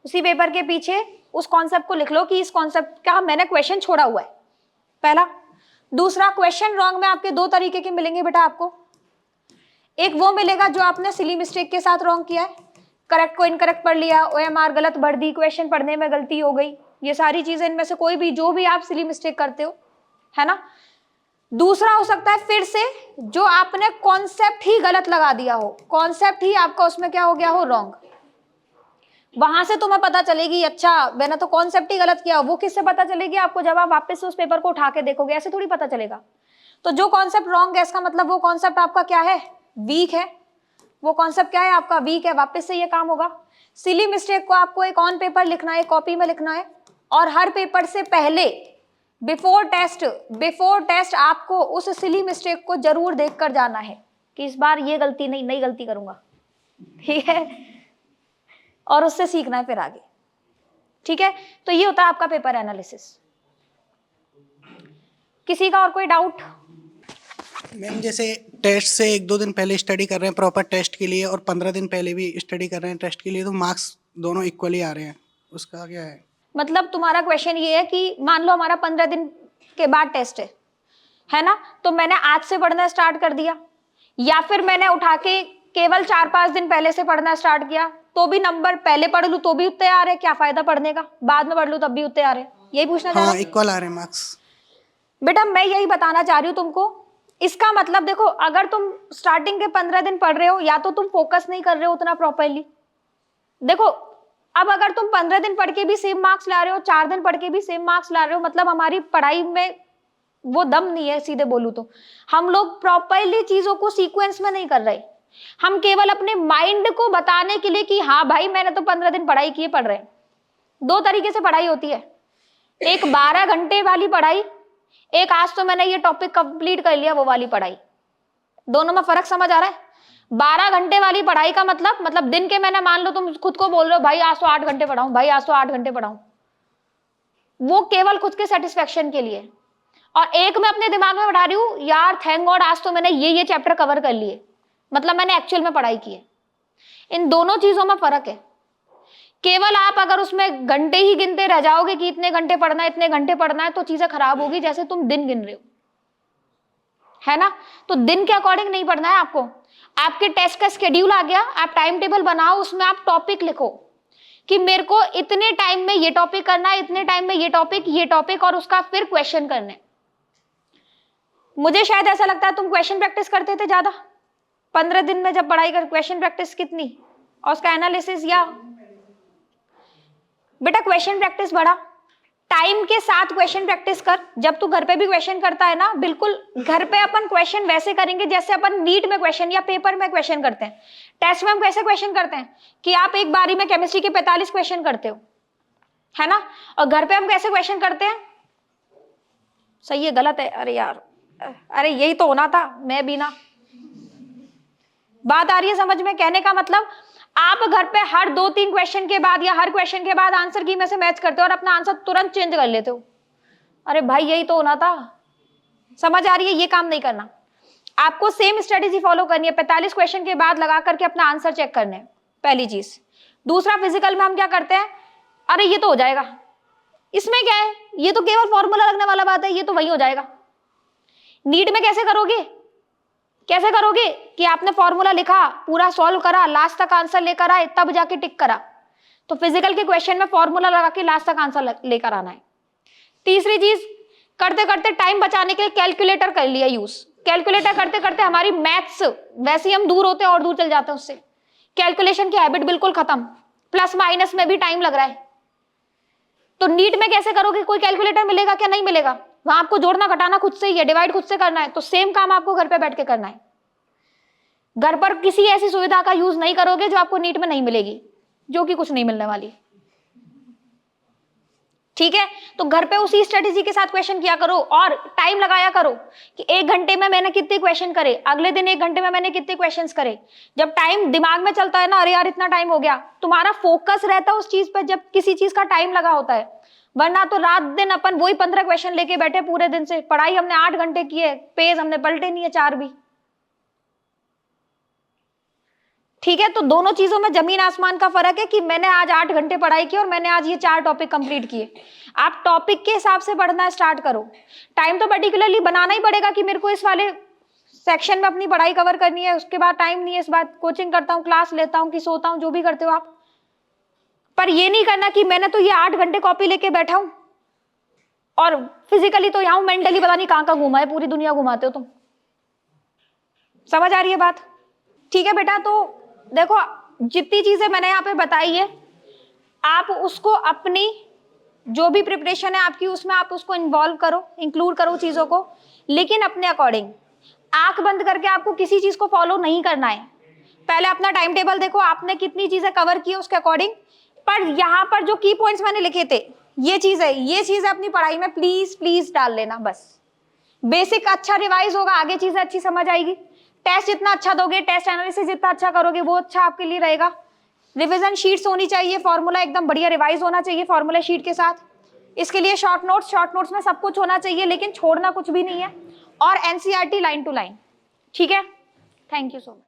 उसी पेपर के पीछे उस कॉन्सेप्ट को लिख लो कि इस कॉन्सेप्ट का मैंने क्वेश्चन छोड़ा हुआ है, पहला। दूसरा, क्वेश्चन रॉन्ग में आपके 2 तरीके के मिलेंगे बेटा आपको। एक वो मिलेगा जो आपने सिली मिस्टेक के साथ रॉन्ग किया है, करेक्ट को इनकरेक्ट पढ़ लिया, OMR गलत भर दी, क्वेश्चन पढ़ने में गलती हो गई, ये सारी चीजें, इनमें से कोई भी जो भी आप सिली मिस्टेक करते हो, है ना? दूसरा हो सकता है फिर से जो आपने कॉन्सेप्ट ही गलत लगा दिया हो, कॉन्सेप्ट ही आपका उसमें क्या हो गया हो, रॉन्ग। वहां से तुम्हें पता चलेगी अच्छा मैंने तो कॉन्सेप्ट ही गलत किया। वो किससे पता चलेगी आपको, जब आप वापस से उस पेपर को उठा के देखोगे, ऐसे थोड़ी पता चलेगा। तो जो कॉन्सेप्ट रॉन्ग है इसका मतलब वो कॉन्सेप्ट आपका क्या है, वीक है। वो कॉन्सेप्ट क्या है आपका, वीक है, वापस से ये काम होगा। सिली मिस्टेक को आपको एक ऑन पेपर लिखना है, कॉपी में लिखना है, और हर पेपर से पहले बिफोर टेस्ट आपको उस सिली मिस्टेक को जरूर देख कर जाना है कि इस बार ये गलती नई गलती करूंगा, ठीक है, और उससे सीखना है फिर आगे, ठीक है। तो ये होता है आपका पेपर एनालिसिस। किसी का और कोई डाउट? मैम जैसे टेस्ट से 1-2 दिन पहले स्टडी कर रहे हैं प्रॉपर टेस्ट के लिए और 15 दिन पहले भी स्टडी कर रहे हैं टेस्ट के लिए, तो मार्क्स दोनों इक्वली आ रहे हैं, उसका क्या है? मतलब तुम्हारा क्वेश्चन ये है कि मान लो हमारा 15 दिन के बाद टेस्ट है ना, तो मैंने आज से पढ़ना स्टार्ट कर दिया, या फिर मैंने उठा के केवल 4-5 दिन पहले से पढ़ना स्टार्ट किया, तो भी नंबर पहले पढ़ लूं तो भी उतने आ रहे, क्या फायदा पढ़ने का, बाद में पढ़ लूं तब भी उतने आ रहे, यही पूछना चाह रहा हूं? इक्वल आ रहे हैं मार्क्स। बेटा मैं यही बताना चाह रही हूँ तुमको। इसका मतलब देखो, अगर तुम स्टार्टिंग के 15 दिन पढ़ रहे हो, या तो तुम फोकस नहीं कर रहे हो उतना प्रॉपरली। देखो अब अगर तुम 15 दिन पढ़ के भी सेम मार्क्स ला रहे हो, 4 दिन पढ़ के भी सेम मार्क्स ला रहे हो, मतलब हमारी पढ़ाई में वो दम नहीं है, सीधे बोलूं तो। हम लोग प्रॉपरली चीजों को सीक्वेंस में नहीं कर रहे, हम केवल अपने माइंड को बताने के लिए कि हाँ भाई मैंने तो 15 दिन पढ़ाई की है, पढ़ रहे हैं। 2 तरीके से पढ़ाई होती है, एक 12 घंटे वाली पढ़ाई, एक आज तो मैंने ये टॉपिक कंप्लीट कर लिया वो वाली पढ़ाई। दोनों में फर्क समझ आ रहा है? 12 घंटे वाली पढ़ाई का मतलब दिन के, मैंने मान लो तुम खुद को बोल रहे हो भाई आज तो 8 घंटे पढ़ाऊं, भाई आज तो 8 घंटे पढ़ाऊं, वो केवल खुद के सेटिस्फेक्शन के लिए। और एक मैं अपने दिमाग में बैठा रही हूँ यार थैंक गॉड आज तो मैंने ये चैप्टर कवर कर लिए, मतलब मैंने एक्चुअल में पढ़ाई की है। इन दोनों चीजों में फर्क है। केवल आप अगर उसमें घंटे ही गिनते रह जाओगे कि इतने घंटे पढ़ना है, इतने घंटे पढ़ना है, तो चीजें खराब होगी। जैसे तुम दिन गिन रहे हो, है ना, तो दिन के अकॉर्डिंग नहीं पढ़ना है आपको। आपके टेस्ट का शेड्यूल आ गया, आप टाइम टेबल बनाओ, उसमें आप टॉपिक लिखो कि मेरे को इतने टाइम में ये टॉपिक करना है, इतने टाइम में ये टॉपिक और उसका फिर क्वेश्चन करने। मुझे शायद ऐसा लगता है तुम क्वेश्चन प्रैक्टिस करते थे ज्यादा 15 दिन में जब पढ़ाई कर, क्वेश्चन प्रैक्टिस कितनी और उसका एनालिसिस, या बेटा क्वेश्चन प्रैक्टिस बढ़ा, टाइम के साथ क्वेश्चन प्रैक्टिस कर। जब तू घर पे भी क्वेश्चन करता है ना, बिल्कुल घर पे अपन क्वेश्चन वैसे करेंगे जैसे अपन नीट में क्वेश्चन या पेपर में क्वेश्चन करते हैं। टेस्ट में हम कैसे क्वेश्चन करते हैं कि आप एक बारी में केमिस्ट्री के 45 क्वेश्चन करते हो, है ना, और घर पे हम कैसे क्वेश्चन करते हैं, सही है गलत है, अरे यार, अरे यही तो होना था, मैं भी ना। बात आ रही है समझ में? कहने का मतलब आप घर पे हर 2-3 क्वेश्चन के बाद या हर क्वेश्चन के बाद आंसर की में से मैच करते हो और अपना आंसर तुरंत चेंज कर लेते हो। अरे भाई यही तो होना था। समझ आ रही है? ये काम नहीं करना, आपको सेम स्ट्रेटेजी फॉलो करनी है। 45 क्वेश्चन के बाद लगा करके अपना आंसर चेक करने हैं, पहली चीज। दूसरा, फिजिकल में हम क्या करते हैं, अरे ये तो हो जाएगा, इसमें क्या है, ये तो केवल फॉर्मूला लगने वाला बात है, ये तो वही हो जाएगा। नीट में कैसे करोगे, कैसे करोगे कि आपने फॉर्मूला लिखा, पूरा सॉल्व करा, लास्ट तक आंसर लेकर आए, तब जाके टिक करा। तो फिजिकल के क्वेश्चन में फॉर्मूला लगा के लास्ट तक आंसर लेकर आना है। तीसरी चीज, करते करते टाइम बचाने के लिए कैलकुलेटर कर लिया यूज। कैलकुलेटर करते करते हमारी मैथ्स, वैसे ही हम दूर होते हैं और दूर चल जाते हैं उससे, कैलकुलेशन की हैबिट बिल्कुल खत्म। प्लस माइनस में भी टाइम लग रहा है, तो नीट में कैसे करोगे, कोई कैलकुलेटर मिलेगा क्या? नहीं मिलेगा। वहां आपको जोड़ना घटाना खुद से ही है, डिवाइड खुद से करना है। तो सेम काम आपको घर पे बैठ के करना है। घर पर किसी ऐसी सुविधा का यूज नहीं करोगे जो आपको नीट में नहीं मिलेगी, जो कि कुछ नहीं मिलने वाली, ठीक है। तो घर पे उसी स्ट्रेटेजी के साथ क्वेश्चन किया करो और टाइम लगाया करो कि 1 घंटे में मैंने कितने क्वेश्चन करे, अगले दिन 1 घंटे में मैंने कितने क्वेश्चंस करे। जब टाइम दिमाग में चलता है ना, अरे यार इतना टाइम हो गया, तुम्हारा फोकस रहता है उस चीज पर जब किसी चीज का टाइम लगा होता है। वरना तो रात दिन अपन वही 15 क्वेश्चन लेके बैठे पूरे दिन से, पढ़ाई हमने 8 घंटे की है, पेज हमने पलटे नहीं है 4 भी, ठीक है। तो दोनों चीजों में जमीन आसमान का फर्क है कि मैंने आज 8 घंटे पढ़ाई की और मैंने आज ये 4 टॉपिक कंप्लीट किए। आप टॉपिक के हिसाब से पढ़ना स्टार्ट करो। टाइम तो पर्टिकुलरली बनाना ही पड़ेगा कि मेरे को इस वाले सेक्शन में अपनी पढ़ाई कवर करनी है, उसके बाद टाइम नहीं है, इस बात कोचिंग करता हूँ, क्लास लेता हूँ कि सोता हूँ, जो भी करते हो आप। पर ये नहीं करना कि मैंने तो ये 8 घंटे कॉपी लेके बैठा हूं और फिजिकली तो यहां हूं, मेंटली पता नहीं कहां कहां घुमा है, पूरी दुनिया घुमाते हो तुम। समझ आ रही है बात? ठीक है बेटा, तो देखो जितनी चीजें मैंने यहाँ पे बताई है, आप उसको अपनी जो भी प्रिपरेशन है आपकी, उसमें आप उसको इन्वॉल्व करो, इंक्लूड करो चीजों को, लेकिन अपने अकॉर्डिंग। आंख बंद करके आपको किसी चीज को फॉलो नहीं करना है। पहले अपना टाइम टेबल देखो, आपने कितनी चीजें कवर की है उसके अकॉर्डिंग। पर यहाँ पर जो की पॉइंट्स मैंने लिखे थे, ये चीज है, ये चीज अपनी पढ़ाई में प्लीज प्लीज डाल लेना। बस बेसिक अच्छा रिवाइज होगा, आगे चीजें अच्छी समझ आएगी। टेस्ट जितना अच्छा दोगे, टेस्ट एनालिसिस जितना अच्छा करोगे, वो अच्छा आपके लिए रहेगा। रिवीजन शीट्स होनी चाहिए, फॉर्मूला एकदम बढ़िया रिवाइज होना चाहिए फॉर्मूला शीट के साथ। इसके लिए शॉर्ट नोट्स में सब कुछ होना चाहिए, लेकिन छोड़ना कुछ भी नहीं है। और एनसीईआरटी लाइन टू लाइन, ठीक है। Thank you so much.